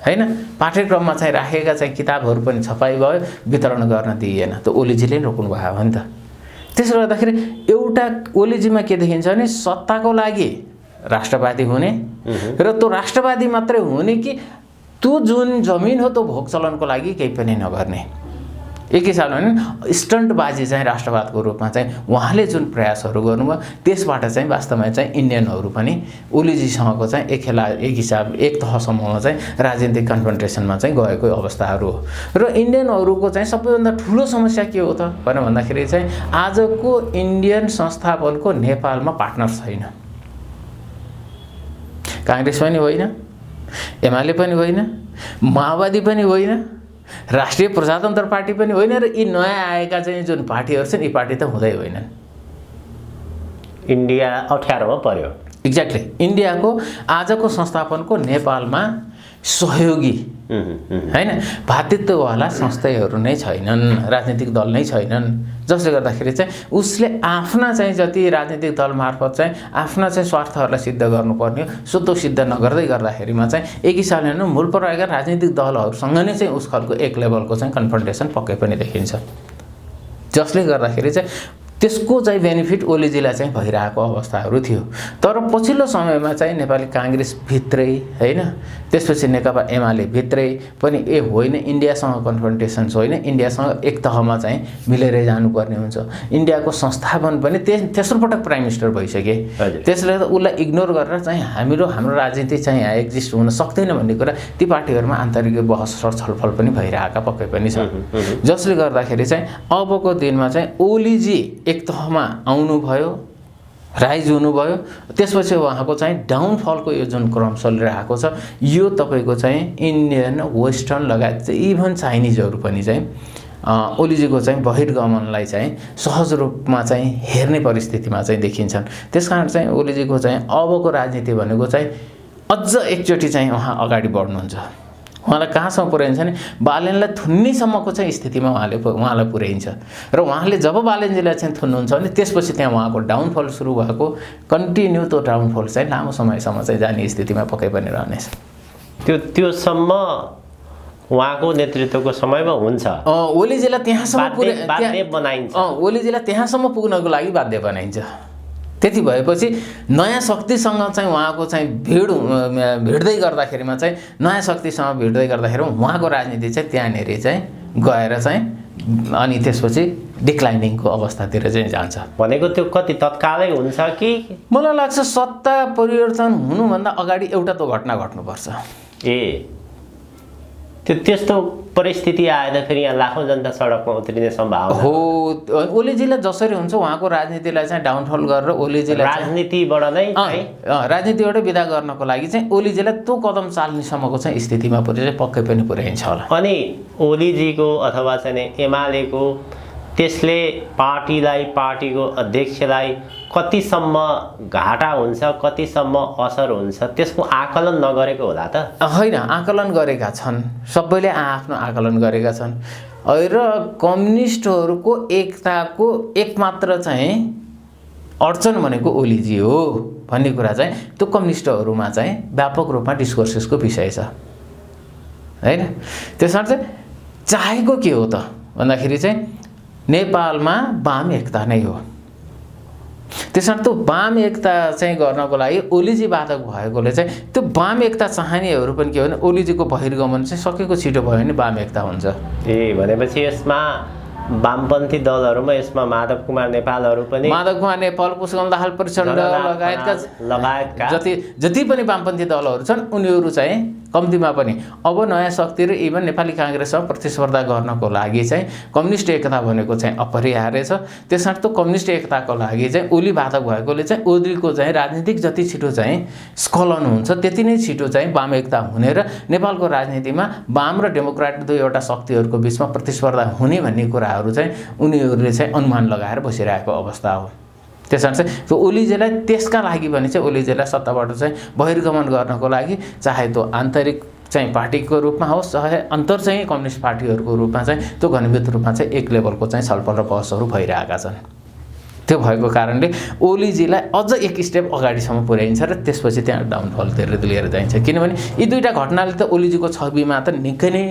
होइन, पाठ्यक्रममा चाहिँ राखेका चाहिँ किताबहरू पनि छपाई भयो, वितरण गर्न दिइएन। त ओलीजीले रोक्नु भयो हो नि त। त्यसले गर्दाखेरि एउटा ओलीजीमा के देखिन्छ भने सत्ताको लागि राष्ट्रवादी हुने र त्यो राष्ट्रवादी मात्रै हुने कि त्यो जुन जमिन हो त्यो भोग चलनको लागि केही पनि नगर्ने। एक हिसाबले भने स्टन्टबाजी चाहिँ राष्ट्रवादको रूपमा चाहिँ उहाँले जुन प्रयासहरू गर्नुभयो त्यसबाट चाहिँ वास्तवमा चाहिँ इन्डियनहरू पनि ओलीजीसँगको चाहिँ एक तहसम्ममा चाहिँ राजनीतिक कन्फ्रन्टेसनमा चाहिँ गएको अवस्थाहरू हो। र इन्डियनहरूको चाहिँ सबैभन्दा ठुलो समस्या के हो त भनेर भन्दाखेरि चाहिँ आजको इन्डियन संस्थापनको नेपालमा पार्टनर छैन। काङ्ग्रेस पनि होइन, एमाले पनि होइन, माओवादी पनि होइन, राष्ट्रिय प्रजातन्त्र पार्टी पनि होइन र यी नयाँ आएका चाहिँ जुन पार्टीहरू छन् यी पार्टी त हुँदै होइनन्। इन्डिया 18 पर्यो। एक्ज्याक्टली। इन्डियाको आजको संस्थापनको नेपालमा सहयोगी हैन भातृत्ववाला संस्थाहरू नै छैनन्, राजनीतिक दल नै छैनन्, जसले गर्दाखेरि चाहिँ उसले आफ्ना चाहिँ जति राजनीतिक दल मार्फत चाहिँ आफ्ना चाहिँ स्वार्थहरूलाई सिद्ध गर्नुपर्ने हो सो त्यो सिद्ध नगर्दै गर्दाखेरिमा चाहिँ एक हिसाबले हेर्नु मूल रहेका राजनीतिक दलहरूसँग नै चाहिँ उस खालको एक लेभलको चाहिँ कन्फ्रन्टेसन पक्कै पनि देखिन्छ, जसले गर्दाखेरि चाहिँ त्यसको चाहिँ बेनिफिट ओलीजीलाई चाहिँ भइरहेको अवस्थाहरू थियो। तर पछिल्लो समयमा चाहिँ नेपाली काङ्ग्रेस भित्रै हैन, त्यसपछि नेकपा एमाले भित्रै पनि होइन इन्डियासँग कन्फ्रन्टेसन होइन, इन्डियासँग एक तहमा चाहिँ मिलेरै जानुपर्ने हुन्छ। इन्डियाको संस्थापन पनि तेस्रो पटक प्राइम मिनिस्टर भइसके, त्यसले गर्दा उसलाई इग्नोर गरेर चाहिँ हाम्रो राजनीति चाहिँ यहाँ एक्जिस्ट हुन सक्दैन भन्ने कुरा ती पार्टीहरूमा आन्तरिक बहस र छलफल पनि भइरहेका पक्कै पनि छ, जसले गर्दाखेरि चाहिँ अबको दिनमा चाहिँ ओलीजी एक तहमा आउनुभयो, राइज हुनुभयो, त्यसपछि उहाँको चाहिँ डाउनफलको यो जुन क्रम चलिरहेको छ यो तपाईँको चाहिँ इन्डियन वेस्टर्न लगायत चाहिँ इभन चाइनिजहरू पनि चाहिँ ओलीजीको चाहिँ बहिर्गमनलाई चाहिँ सहज रूपमा चाहिँ हेर्ने परिस्थितिमा चाहिँ देखिन्छन्। त्यसकारण चाहिँ ओलीजीको चाहिँ अबको राजनीति भनेको चाहिँ अझ एकचोटि चाहिँ उहाँ अगाडि बढ्नुहुन्छ। उहाँलाई कहाँसम्म पुर्याइन्छ भने बालेनलाई थुन्नेसम्मको चाहिँ स्थितिमा उहाँलाई पुर्याइन्छ र उहाँले जब बालेनजीलाई चाहिँ थुन्नुहुन्छ भने त्यसपछि त्यहाँ उहाँको डाउनफल सुरु भएको कन्टिन्यू त्यो डाउनफल चाहिँ लामो समयसम्म चाहिँ जाने स्थितिमा पक्कै पनि रहनेछ। त्योसम्म उहाँको नेतृत्वको समयमा हुन्छ ओलीजीलाई त्यहाँसम्म बनाइन्छ, ओलीजीलाई त्यहाँसम्म पुग्नको लागि बाध्य बनाइन्छ। त्यति भएपछि नयाँ शक्तिसँग चाहिँ उहाँको चाहिँ भिड्दै गर्दाखेरिमा चाहिँ नयाँ शक्तिसँग भिड्दै गर्दाखेरि उहाँको राजनीति चाहिँ त्यहाँनिर चाहिँ गएर चाहिँ अनि त्यसपछि डिक्लाइनिङको अवस्थातिर चाहिँ जान्छ। भनेको त्यो कति तत्कालै हुन्छ कि? मलाई लाग्छ सत्ता परिवर्तन हुनुभन्दा अगाडि एउटा त घटना घट्नुपर्छ। त्यस्तो परिस्थिति आएर फेरि यहाँ लाखौँ जनता सडकमा उत्रिने सम्भावना हो। ओलीजीलाई जसरी हुन्छ उहाँको राजनीतिलाई चाहिँ डाउनफल गरेर ओलीजीलाई राजनीतिबाट नै राजनीतिबाट विदा गर्नको लागि चाहिँ ओलीजीलाई त्यो कदम चाल्नेसम्मको चाहिँ स्थितिमा चाहिँ पक्कै पनि पुर्याइन्छ होला। अनि ओलीजीको अथवा चाहिँ एमालेको त्यसले पार्टीको अध्यक्षलाई कतिसम्म घाटा हुन्छ, कतिसम्म असर हुन्छ त्यसको आकलन नगरेको होला त? होइन, आकलन गरेका छन्, सबैले आफ्नो आकलन गरेका छन् र कम्युनिस्टहरूको एकताको एकमात्र चाहिँ अडचन भनेको ओलीजी हो भन्ने कुरा चाहिँ त्यो कम्युनिस्टहरूमा चाहिँ व्यापक रूपमा डिस्कोर्सेसको विषय छ हैन। त्यसर्थ चाहिँ चाहेको के हो त भन्दाखेरि चाहिँ नेपालमा वाम एकता नै हो। त्यसर्थ त्यो वाम एकता चाहिँ गर्नको लागि ओलीजी बाधक भएकोले चाहिँ त्यो वाम एकता चाहनेहरू पनि के हो भने ओलीजीको बहिर्गमन चाहिँ सकेको छिटो भयो भने वाम एकता हुन्छ। भनेपछि यसमा वामपन्थी दलहरूमा यसमा माधव कुमार नेपालहरू पनि, माधव कुमार नेपाल, पुष्पकमल दाहाल प्रचण्ड लगायतका जति पनि वामपन्थी दलहरू छन् उनीहरू चाहिँ कम्तीमा पनि अब नयाँ शक्ति र इभन नेपाली काङ्ग्रेससँग प्रतिस्पर्धा गर्नको लागि चाहिँ कम्युनिस्ट एकता भनेको चाहिँ अपरिहार्य छ। त्यसर्थ त्यो कम्युनिस्ट एकताको लागि चाहिँ ओली बाधक भएकोले चाहिँ ओलीको चाहिँ राजनीतिक जति छिटो चाहिँ स्खलन हुन्छ त्यति नै छिटो चाहिँ वाम एकता हुने र नेपालको राजनीतिमा वाम र डेमोक्रेट दुईवटा शक्तिहरूको बिचमा प्रतिस्पर्धा हुने भन्ने कुराहरू चाहिँ उनीहरूले चाहिँ अनुमान लगाएर बसिरहेको अवस्था हो। त्यसर्थ चाहिँ त्यो ओलीजीलाई त्यसका लागि भने चाहिँ ओलीजीलाई सत्ताबाट चाहिँ बहिर्गमन गर्नको लागि चाहे त्यो आन्तरिक चाहिँ पार्टीको रूपमा होस् चाहे अन्तर चाहिँ कम्युनिस्ट पार्टीहरूको रूपमा चाहिँ त्यो घनीभूत रूपमा चाहिँ एक लेभलको चाहिँ छलफल र बहसहरू भइरहेका छन्। त्यो भएको कारणले ओलीजीलाई अझ एक स्टेप अगाडिसम्म पुर्याइन्छ र त्यसपछि त्यहाँ डाउनफलतिर लिएर जाइन्छ। किनभने यी दुईवटा घटनाले त ओलीजीको छविमा त निकै नै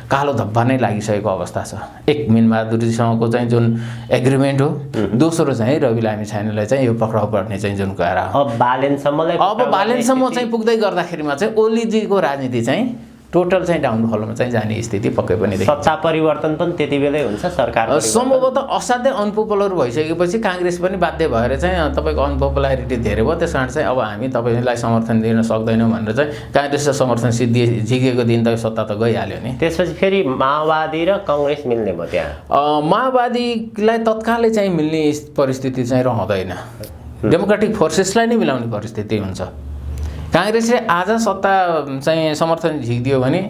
कालो धब्बा नै लागिसकेको अवस्था छ। एक मिनबहादुरजीसँगको चाहिँ जुन एग्रिमेन्ट हो, दोस्रो चाहिँ रवि लामिछानेलाई चाहिँ यो पक्राउ पर्ने चाहिँ जुन कुरा अब बालेनसम्म चाहिँ पुग्दै गर्दाखेरिमा चाहिँ ओलीजीको राजनीति चाहिँ टोटल चाहिँ डाउनफलमा चाहिँ जाने स्थिति पक्कै पनि देखिन्छ। सत्ता परिवर्तन पनि त्यति बेलै हुन्छ सरकार सम्भवतः असाध्यै अनपपुलर भइसकेपछि काङ्ग्रेस पनि बाध्य भएर चाहिँ तपाईँको अनपपुलारिटी धेरै भयो, त्यस कारण चाहिँ अब हामी तपाईँलाई समर्थन दिन सक्दैनौँ भनेर चाहिँ काङ्ग्रेसको समर्थन झिकेको दिन त सत्ता त गइहाल्यो नि। त्यसपछि फेरि माओवादी र कङ्ग्रेस मिल्ने भयो त्यहाँ। माओवादीलाई तत्कालै चाहिँ मिल्ने परिस्थिति चाहिँ रहँदैन, डेमोक्रेटिक फोर्सेसलाई नै मिलाउने परिस्थिति हुन्छ। काङ्ग्रेसले आज सत्ता चाहिँ समर्थन झिकिदियो भने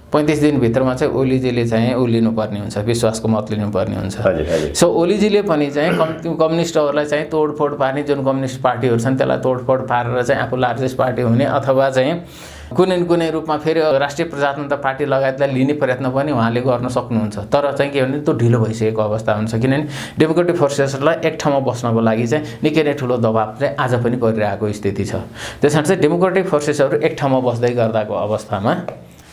35 दिनभित्रमा चाहिँ ओलीजीले चाहिँ लिनुपर्ने हुन्छ, विश्वासको मत लिनुपर्ने हुन्छ। सो ओलीजीले पनि चाहिँ कम्युनिस्टहरूलाई चाहिँ तोडफोड पार्ने, जुन कम्युनिस्ट पार्टीहरू छन् त्यसलाई तोडफोड पारेर चाहिँ आफू लार्जेस्ट पार्टी हुने अथवा चाहिँ कुनै न कुनै रूपमा फेरि राष्ट्रिय प्रजातन्त्र पार्टी लगायतलाई लिने प्रयत्न पनि उहाँले गर्न सक्नुहुन्छ। तर चाहिँ के भने त्यो ढिलो भइसकेको अवस्था हुन्छ, किनभने डेमोक्रेटिक फोर्सेसहरूलाई एक ठाउँमा बस्नको लागि चाहिँ निकै नै ठुलो दबाब चाहिँ आज पनि परिरहेको स्थिति छ। त्यस कारण चाहिँ डेमोक्रेटिक फोर्सेसहरू एक ठाउँमा बस्दै गर्दाको अवस्थामा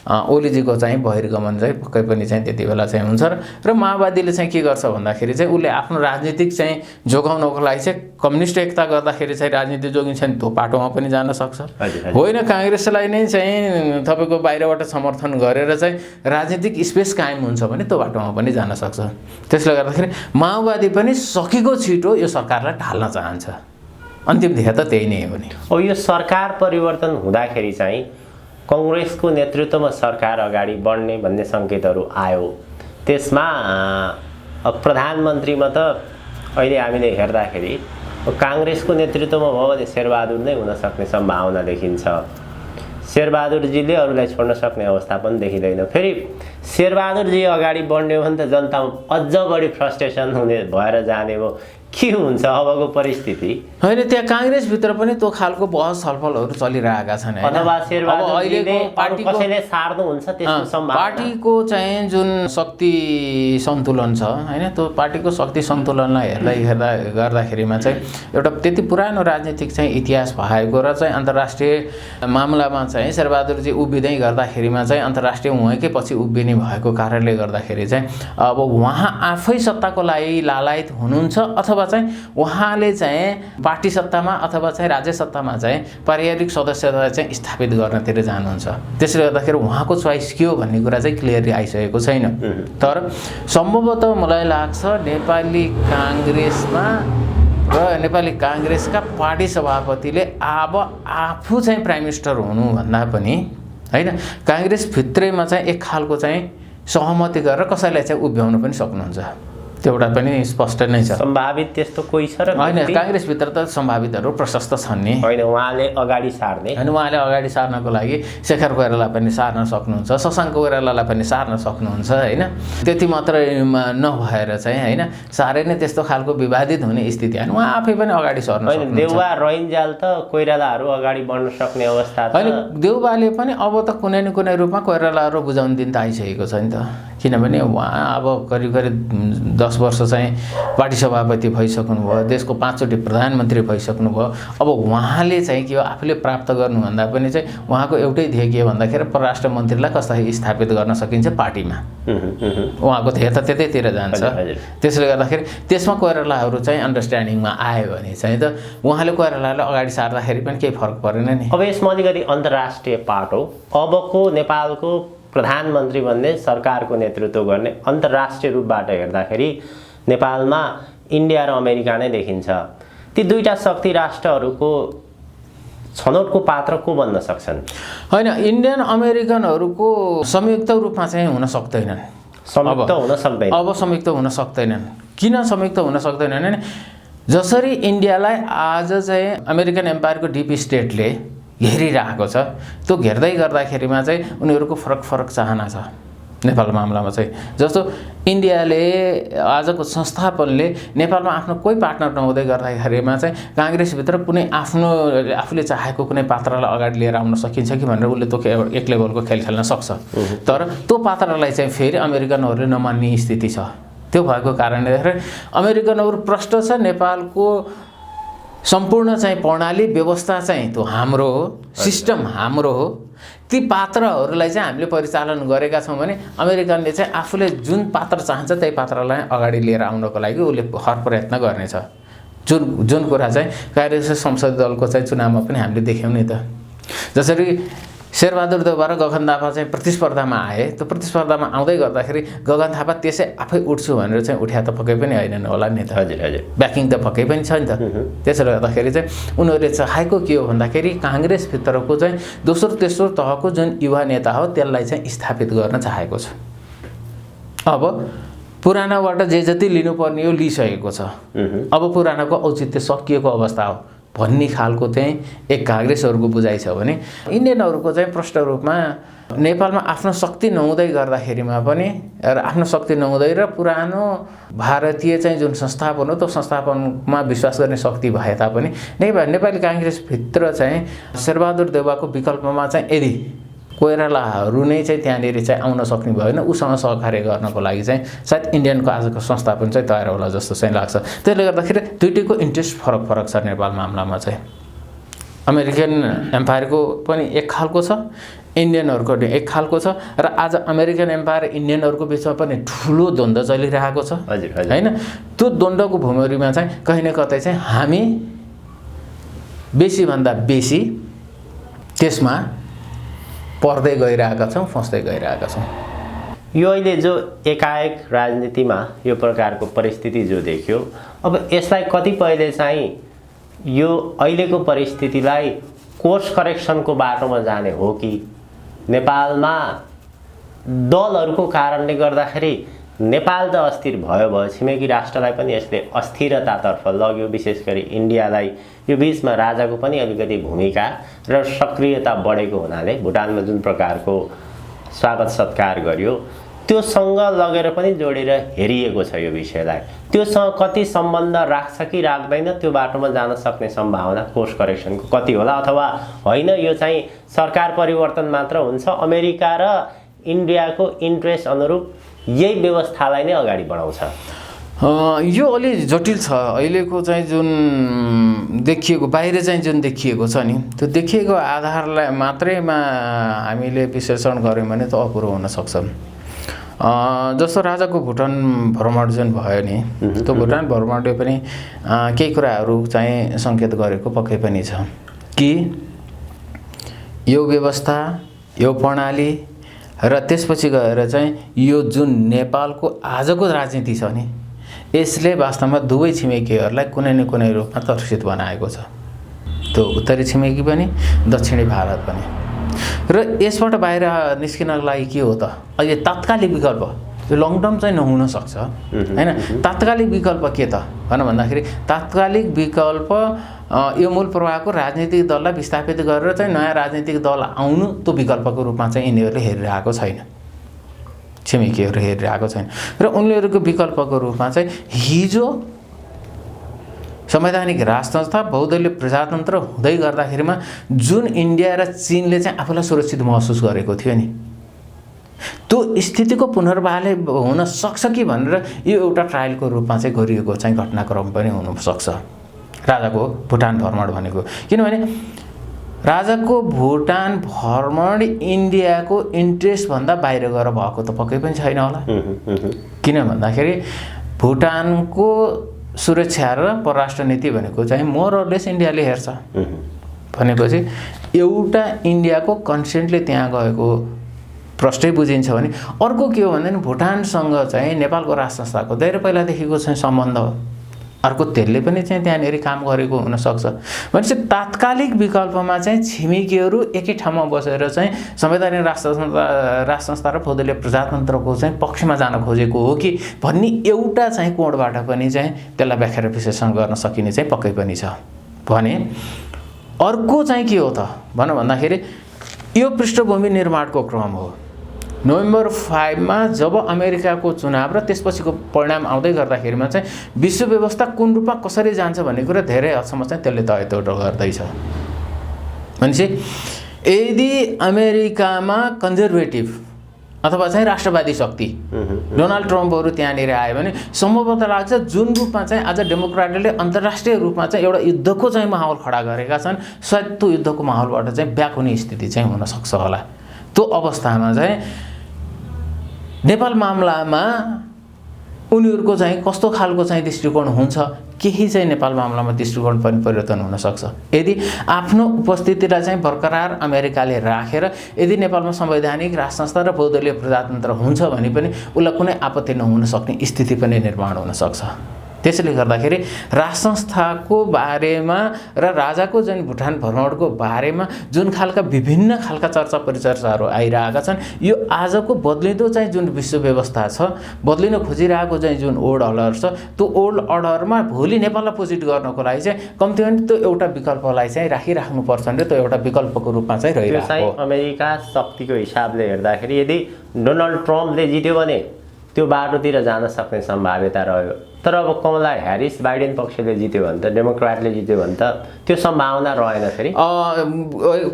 ओलीजीको चाहिँ बहिर्गमन चाहिँ पक्कै पनि चाहिँ त्यति बेला चाहिँ हुन्छ। र माओवादीले चाहिँ के गर्छ भन्दाखेरि चाहिँ उसले आफ्नो राजनीतिक चाहिँ जोगाउनको लागि चाहिँ कम्युनिस्ट एकता गर्दाखेरि चाहिँ राजनीति जोगिन्छ नि त्यो पाटोमा पनि जान सक्छ, होइन काङ्ग्रेसलाई नै चाहिँ तपाईँको बाहिरबाट समर्थन गरेर चाहिँ राजनीतिक स्पेस कायम हुन्छ भने त्यो बाटोमा पनि जान सक्छ। त्यसले गर्दाखेरि माओवादी पनि सकेको छिटो यो सरकारलाई ढाल्न चाहन्छ, अन्तिम ध्येय त त्यही नै हो नि। अब यो सरकार परिवर्तन हुँदाखेरि चाहिँ कङ्ग्रेसको नेतृत्वमा सरकार अगाडि बढ्ने भन्ने सङ्केतहरू आयो। त्यसमा प्रधानमन्त्रीमा त अहिले हामीले हेर्दाखेरि काङ्ग्रेसको नेतृत्वमा भयो भने शेरबहादुर नै हुन सक्ने सम्भावना देखिन्छ। शेरबहादुरजीले अरूलाई छोड्न सक्ने अवस्था पनि देखिँदैन। फेरि शेरबहादुरजी अगाडि बढ्ने हो भने त जनतामा अझ बढी फ्रस्ट्रेसन हुने भएर जाने हो, के हुन्छ अबको परिस्थिति? होइन, त्यहाँ काङ्ग्रेसभित्र पनि त्यो खालको बहस छलफलहरू चलिरहेका छन्। अथवा शेरबहादुरजीले कसैले सार्नुहुन्छ त्यस्तो सम्भावना? पार्टीको चाहिँ जुन शक्ति सन्तुलन छ होइन, त्यो पार्टीको शक्ति सन्तुलनलाई गर्दाखेरिमा चाहिँ एउटा त्यति पुरानो राजनीतिक चाहिँ इतिहास भएको र चाहिँ अन्तर्राष्ट्रिय मामलामा चाहिँ शेरबहादुरजी उभिँदै गर्दाखेरिमा चाहिँ अन्तर्राष्ट्रिय उहाँकै पछि उभिने भएको कारणले गर्दाखेरि चाहिँ अब उहाँ आफै सत्ताको लागि लालायत हुनुहुन्छ अथवा चाहिँ उहाँले चाहिँ पार्टी सत्तामा अथवा चाहिँ राज्य सत्तामा चाहिँ पारिवारिक सदस्यतालाई चाहिँ स्थापित गर्नतिर जानुहुन्छ। त्यसले गर्दाखेरि उहाँको चोइस के हो भन्ने कुरा चाहिँ क्लियरली आइसकेको छैन। तर सम्भवतः मलाई लाग्छ नेपाली काङ्ग्रेसमा र नेपाली काङ्ग्रेसका पार्टी सभापतिले अब आफू चाहिँ प्राइम मिनिस्टर हुनुभन्दा पनि होइन काङ्ग्रेसभित्रैमा चाहिँ एक खालको चाहिँ सहमति गरेर कसैलाई चाहिँ उभ्याउन पनि सक्नुहुन्छ, त्यो एउटा पनि स्पष्ट नै छ। सम्भावित त्यस्तो कोही छ र? होइन, काङ्ग्रेसभित्र त सम्भावितहरू प्रशस्त छन् नि। होइन, उहाँले अगाडि सार्ने, होइन उहाँले अगाडि सार्नको लागि शेखर कोइराला पनि सार्न सक्नुहुन्छ, शशाङ्क कोइरालालाई पनि सार्न सक्नुहुन्छ होइन। त्यति मात्रमा नभएर चाहिँ होइन साह्रै नै त्यस्तो खालको विवादित हुने स्थिति होइन, उहाँ आफै पनि अगाडि सर्न सक्नुहुन्छ। देउबा रहिन्जाल त कोइरालाहरू अगाडि बढ्न सक्ने अवस्था छ। होइन, देउबाले पनि अब त कुनै न कुनै रूपमा कोइरालाहरू बुझाउने दिन त आइसकेको छ नि त, किनभने उहाँ अब करिब 10 वर्ष चाहिँ पार्टी सभापति भइसक्नु भयो, देशको 5 चोटि प्रधानमन्त्री भइसक्नु भयो। अब उहाँले चाहिँ के हो आफूले प्राप्त गर्नुभन्दा पनि चाहिँ उहाँको एउटै ध्येय के भन्दाखेरि परराष्ट्र मन्त्रीलाई कसरी स्थापित गर्न सकिन्छ पार्टीमा, उहाँको ध्येय त त्यतैतिर जान्छ। त्यसले गर्दाखेरि त्यसमा कोइरालाहरू चाहिँ अन्डरस्ट्यान्डिङमा आयो भने चाहिँ त उहाँले कोइरालालाई अगाडि सार्दाखेरि पनि केही फरक परेन नि। अब यसमा अलिकति अन्तर्राष्ट्रिय पाठ हो, अबको नेपालको प्रधानमन्त्री भन्ने सरकारको नेतृत्व गर्ने अन्तर्राष्ट्रिय रूपबाट हेर्दाखेरि नेपालमा इन्डिया र अमेरिका नै देखिन्छ। ती दुईटा शक्ति राष्ट्रहरूको छनौटको पात्र को बन्न सक्छन्? होइन, इन्डियन अमेरिकनहरूको संयुक्त रूपमा चाहिँ हुन सक्दैनन्। संयुक्त हुन सक्दैन। अब संयुक्त हुन सक्दैनन्। किन संयुक्त हुन सक्दैनन् भने जसरी इन्डियालाई आज चाहिँ अमेरिकन एम्पायरको डिप स्टेटले घेरिरहेको छ, त्यो घेर्दै गर्दाखेरिमा चाहिँ उनीहरूको फरक चाहना छ नेपाल मामलामा चाहिँ। जस्तो इन्डियाले आजको संस्थापनले नेपालमा आफ्नो कोही पार्टनर नहुँदै गर्दाखेरिमा चाहिँ काङ्ग्रेसभित्र कुनै आफूले चाहेको कुनै पात्रलाई अगाडि लिएर आउन सकिन्छ कि भनेर उसले त्यो एक लेभलको खेल खेल्न सक्छ। तर त्यो पात्रलाई चाहिँ फेरि अमेरिकनहरूले नमान्ने स्थिति छ। त्यो भएको कारणले गर्दाखेरि अमेरिकनहरू प्रष्ट छ, नेपालको सम्पूर्ण चाहिँ प्रणाली व्यवस्था चाहिँ त्यो हाम्रो हो, सिस्टम हाम्रो हो। ती पात्रहरूलाई चाहिँ हामीले परिचालन गरेका छौँ भने अमेरिकनले चाहिँ आफूले जुन पात्र चाहन्छ त्यही पात्रलाई अगाडि लिएर आउनको लागि उसले हर प्रयत्न गर्नेछ। जुन कुरा चाहिँ काङ्ग्रेस संसदीय दलको चाहिँ चुनावमा पनि हामीले देख्यौँ नि त। जसरी शेरबहादुर देउवा र गगन थापा चाहिँ प्रतिस्पर्धामा आए, त्यो प्रतिस्पर्धामा आउँदै गर्दाखेरि गगन थापा त्यसै आफै उठ्छु भनेर चाहिँ उठ्या त पक्कै पनि होइन होला नि त। हजुर हजुर, ब्याकिङ त पक्कै पनि छ नि त। त्यसले गर्दाखेरि चाहिँ उनीहरूले चाहेको के हो भन्दाखेरि काङ्ग्रेसभित्रको चाहिँ दोस्रो तेस्रो तहको जुन युवा नेता हो त्यसलाई चाहिँ स्थापित गर्न चाहेको छ। अब पुरानाबाट जे जति लिनुपर्ने हो लिइसकेको छ, अब पुरानाको औचित्य सकिएको अवस्था हो भन्ने खालको चाहिँ एक काङ्ग्रेसहरूको बुझाइ छ भने इन्डियनहरूको चाहिँ प्रष्ट रूपमा नेपालमा आफ्नो शक्ति नहुँदै गर्दाखेरिमा पनि र आफ्नो शक्ति नहुँदै र पुरानो भारतीय चाहिँ जुन संस्थापन हो त्यो संस्थापनमा विश्वास गर्ने शक्ति भए तापनि नेपाली काङ्ग्रेसभित्र चाहिँ शेरबहादुर देउवाको विकल्पमा चाहिँ यदि कोइरालाहरू नै चाहिँ त्यहाँनिर चाहिँ आउन सक्ने भयो भने उसँग सहकार्य गर्नको लागि चाहिँ सायद इन्डियनको आजको संस्थापन चाहिँ तयार होला जस्तो चाहिँ लाग्छ। त्यसले गर्दाखेरि दुईटैको इन्ट्रेस्ट फरक फरक छ नेपाल मामलामा चाहिँ। अमेरिकन एम्पायरको पनि एक खालको छ, इन्डियनहरूको पनि एक खालको छ र आज अमेरिकन एम्पायर इन्डियनहरूको बिचमा पनि ठुलो द्वन्द्व चलिरहेको छ होइन। त्यो द्वन्द्वको भूमिमा चाहिँ कहीँ न कतै चाहिँ हामी बेसीभन्दा बेसी त्यसमा पर्दै गइरहेका छौँ, फस्दै गइरहेका छौँ। यो अहिले जो एकाएक राजनीतिमा यो प्रकारको परिस्थिति जो देखियो, अब यसलाई कतिपयले चाहिँ यो अहिलेको परिस्थितिलाई कोर्स करेक्सनको बाटोमा जाने हो कि नेपालमा दलहरूको कारणले गर्दाखेरि नेपाल त अस्थिर भयो छिमेकी राष्ट्रलाई पनि यसले अस्थिरतातर्फ लग्यो। विशेष गरी इन्डियालाई यो बिचमा राजाको पनि अलिकति भूमिका र सक्रियता बढेको हुनाले भुटानमा जुन प्रकारको स्वागत सत्कार गर्यो त्योसँग लगेर पनि जोडेर हेरिएको छ यो विषयलाई। त्योसँग कति सम्बन्ध राख्छ कि राख्दैन, त्यो बाटोमा जान सक्ने सम्भावना कोर्स करेक्सनको कति होला, अथवा होइन यो चाहिँ सरकार परिवर्तन मात्र हुन्छ, अमेरिका र इन्डियाको इन्ट्रेस्ट अनुरूप यही व्यवस्थालाई नै अगाडि बढाउँछ। यो अलि जटिल छ। अहिलेको चाहिँ जुन देखिएको बाहिर चाहिँ जुन देखिएको छ नि त्यो देखिएको आधारलाई मात्रैमा हामीले विश्लेषण गऱ्यौँ भने त अपुरो हुनसक्छ। जस्तो राजाको भुटान भ्रमण जुन भयो नि त्यो भुटान भ्रमणले पनि केही कुराहरू चाहिँ सङ्केत गरेको पक्कै पनि छ कि यो व्यवस्था, यो प्रणाली र त्यसपछि गएर चाहिँ यो जुन नेपालको आजको राजनीति छ नि यसले वास्तवमा दुवै छिमेकीहरूलाई कुनै न कुनै रूपमा तर्सित बनाएको छ। त्यो उत्तरी छिमेकी पनि दक्षिणी भारत पनि। र यसबाट बाहिर निस्किनको लागि के हो त, अहिले तात्कालिक विकल्प यो लङ टर्म चाहिँ नहुन सक्छ हैन। तात्कालिक विकल्प के त भन्दाखेरि तात्कालिक विकल्प यो मूल प्रवाहको राजनीतिक दललाई विस्थापित गरेर चाहिँ नयाँ राजनीतिक दल आउनु त्यो विकल्पको रूपमा चाहिँ यिनीहरूले हेरिरहेको छैन, छिमेकीहरू हेरिरहेको छैन। र उनीहरूको विकल्पको रूपमा चाहिँ हिजो संवैधानिक राज संस्था बहुदलीय प्रजातन्त्र हुँदै गर्दाखेरिमा जुन इन्डिया र चीनले चाहिँ आफूलाई सुरक्षित महसुस गरेको थियो नि त्यो स्थितिको पुनर्बहाली हुन सक्छ कि भनेर यो एउटा ट्रायलको रूपमा चाहिँ गरिएको चाहिँ घटनाक्रम पनि हुनसक्छ राजाको भुटान भ्रमण भनेको। किनभने राजाको भुटान भ्रमण इन्डियाको इन्ट्रेस्टभन्दा बाहिर गएर भएको त पक्कै पनि छैन होला। किन भन्दाखेरि भुटानको सुरक्षा र परराष्ट्र नीति भनेको चाहिँ मोरलेस इन्डियाले हेर्छ भनेपछि एउटा इन्डियाको कन्सेन्टले त्यहाँ गएको प्रष्टै बुझिन्छ भने अर्को के हो भन्दाखेरि भुटानसँग चाहिँ नेपालको राज संस्थाको धेरै पहिलादेखिको चाहिँ सम्बन्ध हो। अर्को त्यसले पनि चाहिँ त्यहाँनिर काम गरेको हुनसक्छ भनेपछि तात्कालिक विकल्पमा चाहिँ छिमेकीहरू एकै ठाउँमा बसेर चाहिँ संवैधानिक राज संस्था र बहुदलीय प्रजातन्त्रको चाहिँ पक्षमा जान खोजेको हो कि भन्ने एउटा चाहिँ कोणबाट पनि चाहिँ त्यसलाई व्याख्या र विश्लेषण गर्न सकिने चाहिँ पक्कै पनि छ भने अर्को चाहिँ के हो त भन्दाखेरि यो पृष्ठभूमि निर्माणको क्रम हो। नोभेम्बर 5 मा जब अमेरिकाको चुनाव र त्यसपछिको परिणाम आउँदै गर्दाखेरिमा चाहिँ विश्व व्यवस्था कुन रूपमा कसरी जान्छ भन्ने कुरा धेरै हदसम्म चाहिँ त्यसले तयतोड गर्दैछ। भनेपछि यदि अमेरिकामा कन्जर्भेटिभ अथवा चाहिँ राष्ट्रवादी शक्ति डोनाल्ड ट्रम्पहरू त्यहाँनिर आयो भने सम्भवतः लाग्छ जुन रूपमा चाहिँ आज डेमोक्रेटले अन्तर्राष्ट्रिय रूपमा चाहिँ एउटा युद्धको चाहिँ माहौल खडा गरेका छन्, सायद त्यो युद्धको माहौलबाट चाहिँ ब्याक हुने स्थिति चाहिँ हुनसक्छ होला। त्यो अवस्थामा चाहिँ नेपाल मामलामा उनीहरूको चाहिँ कस्तो खालको चाहिँ दृष्टिकोण हुन्छ, केही चाहिँ नेपाल मामलामा दृष्टिकोण पनि परिवर्तन हुनसक्छ। यदि आफ्नो उपस्थितिलाई चाहिँ बरकरार अमेरिकाले राखेर यदि नेपालमा संवैधानिक राज संस्था र बहुदलीय प्रजातन्त्र हुन्छ भने पनि उसलाई कुनै आपत्ति नहुन सक्ने स्थिति पनि निर्माण हुनसक्छ। त्यसैले गर्दाखेरि राज संस्थाको बारेमा र राजाको जुन भुटान भ्रमणको बारेमा जुन खालका विभिन्न खालका चर्चा परिचर्चाहरू आइरहेका छन्, यो आजको बदलिँदो चाहिँ जुन विश्व व्यवस्था छ, बदलिन खोजिरहेको चाहिँ जुन ओल्ड अर्डर छ, त्यो ओल्ड अर्डरमा भोलि नेपाललाई पोजिट गर्नको लागि चाहिँ कम्ती पनि त्यो एउटा विकल्पलाई चाहिँ राखिराख्नुपर्छ भने त्यो एउटा विकल्पको रूपमा चाहिँ रहिरहेको हो। अमेरिका शक्तिको हिसाबले हेर्दाखेरि यदि डोनाल्ड ट्रम्पले जित्यो भने त्यो बाटोतिर जान सक्ने सम्भाव्यता रह्यो। तर अब कमला ह्यारिस बाइडेन पक्षले जित्यो भने त, डेमोक्रेटले जित्यो भने त त्यो सम्भावना रहेन। फेरि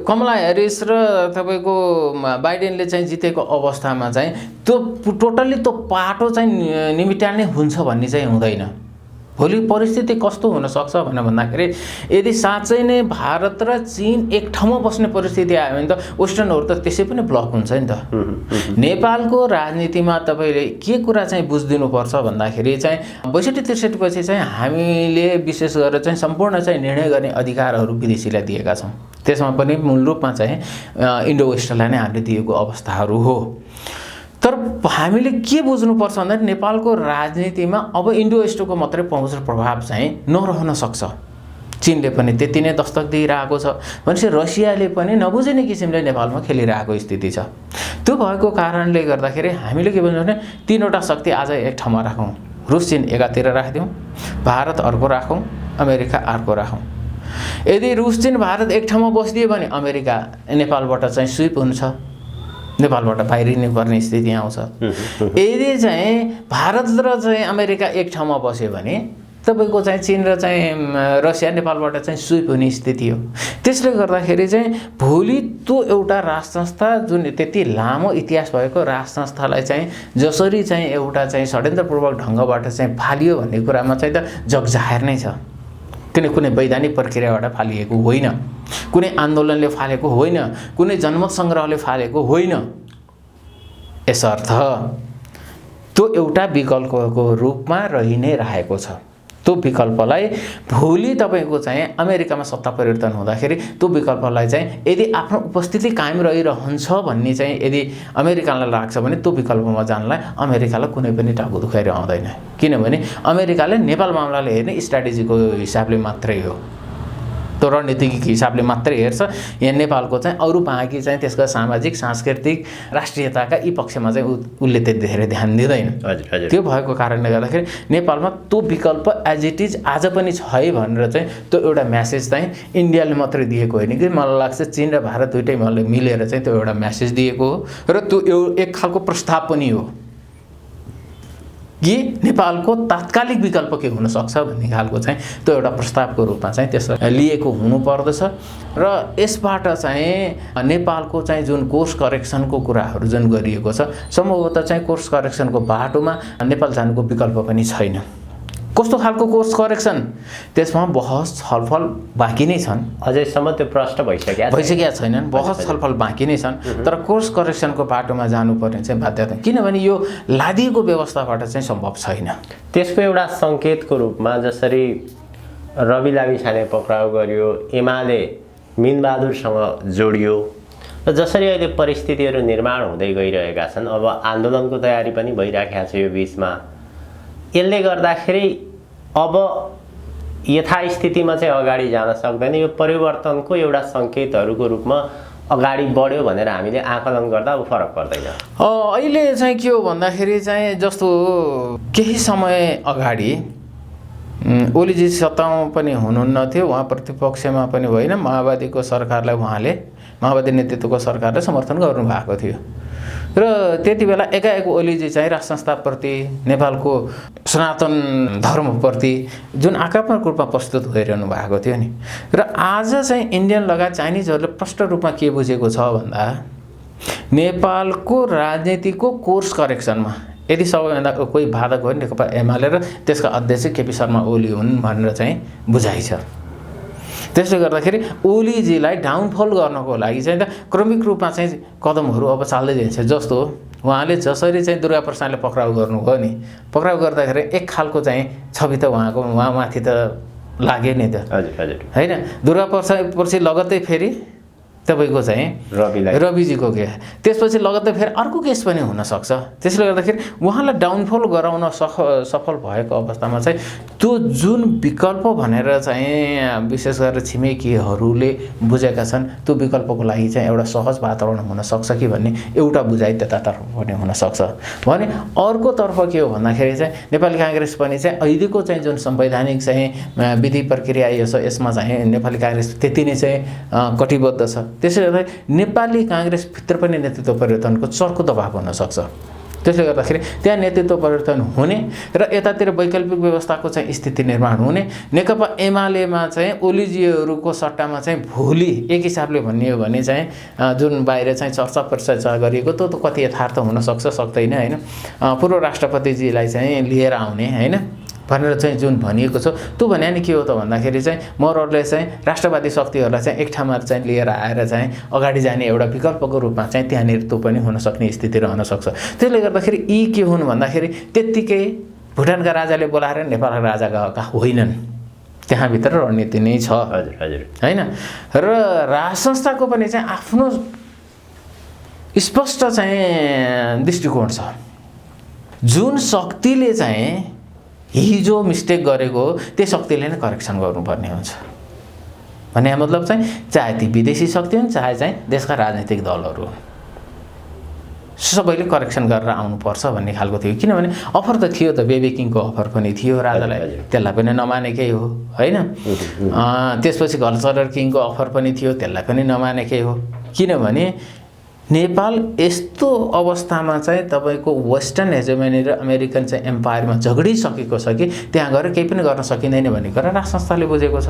कमला ह्यारिस र तपाईँको बाइडेनले चाहिँ जितेको अवस्थामा चाहिँ त्यो टोटल्ली त्यो पाटो चाहिँ निमिट्याउने हुन्छ भन्ने चाहिँ हुँदैन। भोलि परिस्थिति कस्तो हुनसक्छ भनेर भन्दाखेरि यदि साँच्चै नै भारत र चीन एक ठाउँमा बस्ने परिस्थिति आयो भने त वेस्टर्नहरू त त्यसै पनि ब्लक हुन्छ नि त। नेपालको राजनीतिमा तपाईँले के कुरा चाहिँ बुझिदिनुपर्छ भन्दाखेरि चाहिँ 62-63 पछि चाहिँ हामीले विशेष गरेर चाहिँ सम्पूर्ण चाहिँ निर्णय गर्ने अधिकारहरू विदेशीलाई दिएका छौँ। त्यसमा पनि मूल रूपमा चाहिँ इन्डो वेस्टर्नलाई नै हामीले दिएको अवस्थाहरू हो। तर हामीले के बुझ्नुपर्छ भन्दा नेपालको राजनीतिमा अब इन्डो वेस्टको मात्रै पहुँच र प्रभाव चाहिँ नरहन सक्छ। चीनले पनि त्यति नै दस्तक दिइरहेको छ भनेपछि रसियाले पनि नबुझिने किसिमले नेपालमा खेलिरहेको स्थिति छ। त्यो भएको कारणले गर्दाखेरि हामीले के भन्छौँ भने तीनवटा शक्ति आज एक ठाउँमा राखौँ, रुस चीन एकातिर राखिदिउँ, भारत अर्को राखौँ, अमेरिका अर्को राखौँ। यदि रुस चीन भारत एक ठाउँमा बसिदियो भने अमेरिका नेपालबाट चाहिँ स्विप हुन्छ, नेपालबाट बाहिरिनु पर्ने स्थिति आउँछ। यदि चाहिँ भारत र चाहिँ अमेरिका एक ठाउँमा बस्यो भने तपाईँको चाहिँ चीन र चाहिँ रसिया नेपालबाट चाहिँ स्विप हुने स्थिति हो। त्यसले गर्दाखेरि चाहिँ भोलि त्यो एउटा राज संस्था जुन त्यति लामो इतिहास भएको राज संस्थालाई चाहिँ जसरी चाहिँ एउटा चाहिँ षड्यन्त्रपूर्वक ढङ्गबाट चाहिँ फालियो भन्ने कुरामा चाहिँ त जगजाहेर नै छ। कुनै वैधानिक प्रक्रियाबाट फालिएको होइन, कुनै आन्दोलनले फालेको होइन, कुनै जनमत सङ्ग्रहले फालेको होइन। यसर्थ त्यो एउटा विकल्पको रूपमा रहि नै रहेको छ। त्यो विकल्पलाई भोलि तपाईँको चाहिँ अमेरिकामा सत्ता परिवर्तन हुँदाखेरि त्यो विकल्पलाई चाहिँ यदि आफ्नो उपस्थिति कायम रहिरहन्छ भन्ने चाहिँ यदि अमेरिकालाई लाग्छ भने त्यो विकल्पमा जानलाई अमेरिकालाई कुनै पनि टाउको दुखाइ रहँदैन। किनभने अमेरिकाले नेपाल मामलाले हेर्ने स्ट्राटेजीको हिसाबले मात्रै हो, त्यो रणनीतिक हिसाबले मात्रै हेर्छ। यहाँ नेपालको चाहिँ अरू बाँकी चाहिँ त्यसका सामाजिक सांस्कृतिक राष्ट्रियताका यी पक्षमा चाहिँ उसले त्यति धेरै ध्यान दिँदैन। त्यो भएको कारणले गर्दाखेरि नेपालमा त्यो विकल्प एज इट इज आज पनि छ है भनेर चाहिँ त्यो एउटा म्यासेज चाहिँ इन्डियाले मात्रै दिएको होइन कि मलाई लाग्छ चीन र भारत दुइटै मिलेर चाहिँ त्यो एउटा म्यासेज दिएको हो र त्यो एक खालको प्रस्ताव पनि हो कि नेपालको तात्कालिक विकल्प के हुनसक्छ भन्ने खालको चाहिँ त्यो एउटा प्रस्तावको रूपमा चाहिँ त्यसलाई लिएको हुनुपर्दछ। र यसबाट चाहिँ नेपालको चाहिँ जुन कोर्स करेक्सनको कुराहरू जुन गरिएको छ, सम्भवतः चाहिँ कोर्स करेक्सनको बाटोमा नेपाल जानुको विकल्प पनि छैन। कस्तो खालको कोर्स करेक्सन त्यसमा बहस छलफल बाँकी नै छन्, अझैसम्म त्यो प्रश्न भइसकेका छैनन्, बहस छलफल बाँकी नै छन्। तर कोर्स करेक्सनको बाटोमा जानुपर्ने चाहिँ बाध्यता, किनभने यो लादिएको व्यवस्थाबाट चाहिँ सम्भव छैन। त्यसको एउटा सङ्केतको रूपमा जसरी रवि लामिछाने पक्राउ गरियो, एमाले मिनबहादुरसँग जोडियो र जसरी अहिले परिस्थितिहरू निर्माण हुँदै गइरहेका छन्, अब आन्दोलनको तयारी पनि भइराखेको छ यो बिचमा, यसले गर्दाखेरि अब यथास्थितिमा चाहिँ अगाडि जान सक्दैन। यो परिवर्तनको एउटा सङ्केतहरूको रूपमा अगाडि बढ्यो भनेर हामीले आकलन गर्दा अब फरक पर्दैन। अहिले चाहिँ के हो भन्दाखेरि चाहिँ जस्तो केही समय अगाडि ओलीजी सत्तामा पनि हुनुहुन्न थियो, उहाँ प्रतिपक्षमा पनि होइन, माओवादीको सरकारलाई उहाँले माओवादी नेतृत्वको सरकारले समर्थन गर्नुभएको थियो र त्यति बेला एकाएक ओलीजी चाहिँ राज संस्थाप्रति, नेपालको सनातन धर्मप्रति जुन आक्रामक रूपमा प्रस्तुत भइरहनु भएको थियो नि। र आज चाहिँ इन्डियन लगायत चाइनिजहरूले प्रष्ट रूपमा के बुझेको छ भन्दा नेपालको राजनीतिको कोर्स करेक्सनमा यदि सबैभन्दा कोही बाधक हो नेकपा एमाले र त्यसका अध्यक्ष केपी शर्मा ओली हुन् भनेर चाहिँ बुझाइ छ। त्यसले गर्दाखेरि ओलीजीलाई डाउनफल गर्नको लागि चाहिँ त क्रमिक रूपमा चाहिँ कदमहरू अब चाल्दै जान्छ। जस्तो उहाँले जसरी चाहिँ दुर्गाप्रसादले पक्राउ गर्नुभयो नि, पक्राउ गर्दाखेरि एक खालको चाहिँ छवि त उहाँमाथि त लाग्यो नि त, होइन? दुर्गाप्रसाद पछि लगत्तै फेरि तपाईँको चाहिँ रविजीको केस, त्यसपछि लगत्तै फेरि अर्को केस पनि हुनसक्छ। त्यसले गर्दाखेरि उहाँलाई डाउनफल गराउन सफल भएको अवस्थामा चाहिँ त्यो जुन विकल्प भनेर चाहिँ विशेष गरेर छिमेकीहरूले बुझेका छन् त्यो विकल्पको लागि चाहिँ एउटा सहज वातावरण हुनसक्छ कि भन्ने एउटा बुझाइ त्यतातर्फ पनि हुनसक्छ। भने अर्कोतर्फ के हो भन्दाखेरि चाहिँ नेपाली काङ्ग्रेस पनि चाहिँ अहिलेको चाहिँ जुन संवैधानिक चाहिँ विधि प्रक्रिया यसमा चाहिँ नेपाली काङ्ग्रेस त्यति नै चाहिँ कटिबद्ध छ। त्यसले गर्दा नेपाली काङ्ग्रेसभित्र पनि नेतृत्व परिवर्तनको चर्को दबाव हुनसक्छ। त्यसले गर्दाखेरि त्यहाँ नेतृत्व परिवर्तन हुने र यतातिर वैकल्पिक व्यवस्थाको चाहिँ स्थिति निर्माण हुने, नेकपा एमालेमा चाहिँ ओलीजीहरूको सट्टामा चाहिँ भोलि एक हिसाबले भन्ने हो भने चाहिँ जुन बाहिर चाहिँ चर्चा परिचर्चा गरिएको त्यो त कति यथार्थ हुनसक्छ सक्दैन, होइन? पूर्व राष्ट्रपतिजीलाई चाहिँ लिएर आउने, होइन, भनेर चाहिँ जुन भनिएको छ त्यो भने नि के हो त भन्दाखेरि चाहिँ मरहरूले चाहिँ राष्ट्रवादी शक्तिहरूलाई चाहिँ एक ठाउँमा चाहिँ लिएर आएर चाहिँ अगाडि जाने एउटा विकल्पको रूपमा चाहिँ त्यहाँनिर त्यो पनि हुनसक्ने स्थिति रहन सक्छ। त्यसले गर्दाखेरि यी के हुन् भन्दाखेरि त्यत्तिकै भुटानका राजाले बोलाएर नेपालका राजा गएका होइनन्, त्यहाँभित्र रणनीति नै छ, होइन? र राज संस्थाको पनि चाहिँ आफ्नो स्पष्ट चाहिँ दृष्टिकोण छ। जुन शक्तिले चाहिँ हिजो मिस्टेक गरेको त्यही शक्तिले नै करेक्सन गर्नुपर्ने हुन्छ भन्ने मतलब चाहिँ चाहे ती विदेशी शक्ति हुन् चाहे चाहिँ देशका राजनीतिक दलहरू सबैले करेक्सन गरेर आउनुपर्छ भन्ने खालको थियो। किनभने अफर त थियो त, बेबी किङको अफर पनि थियो राजालाई, त्यसलाई पनि नमानेकै हो, होइन? त्यसपछि घरचरर किङको अफर पनि थियो, त्यसलाई पनि नमानेकै हो। किनभने नेपाल यस्तो अवस्थामा चाहिँ तपाईँको वेस्टर्न हेजेमनी र अमेरिकन चाहिँ एम्पायरमा झगडिसकेको छ कि त्यहाँ गएर केही पनि गर्न सकिँदैन भन्ने कुरा राज संस्थाले बुझेको छ।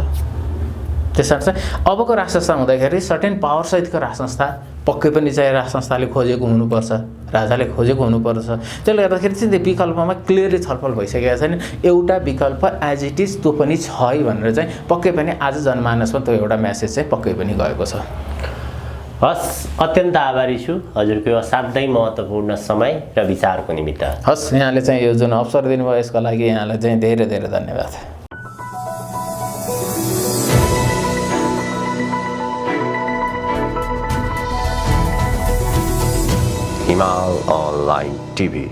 त्यसर्थ चाहिँ अबको राज संस्था हुँदाखेरि सर्टेन पावर सहितको राज संस्था पक्कै पनि चाहिँ राज संस्थाले खोजेको हुनुपर्छ, राजाले खोजेको हुनुपर्छ। त्यसले गर्दाखेरि चाहिँ त्यो विकल्पमा क्लियरली छलफल भइसकेको छैन। एउटा विकल्प एज इट इज त्यो पनि छ है भनेर चाहिँ पक्कै पनि आज जनमानसमा त्यो एउटा मेसेज चाहिँ पक्कै पनि गएको छ। हस्, अत्यन्त आभारी छु हजुरको असाध्यै महत्त्वपूर्ण समय र विचारको निमित्त। हस्, यहाँले चाहिँ यो जुन अवसर दिनुभयो यसको लागि यहाँलाई चाहिँ धेरै धेरै धन्यवाद। हिमाल अनलाइन टिभी।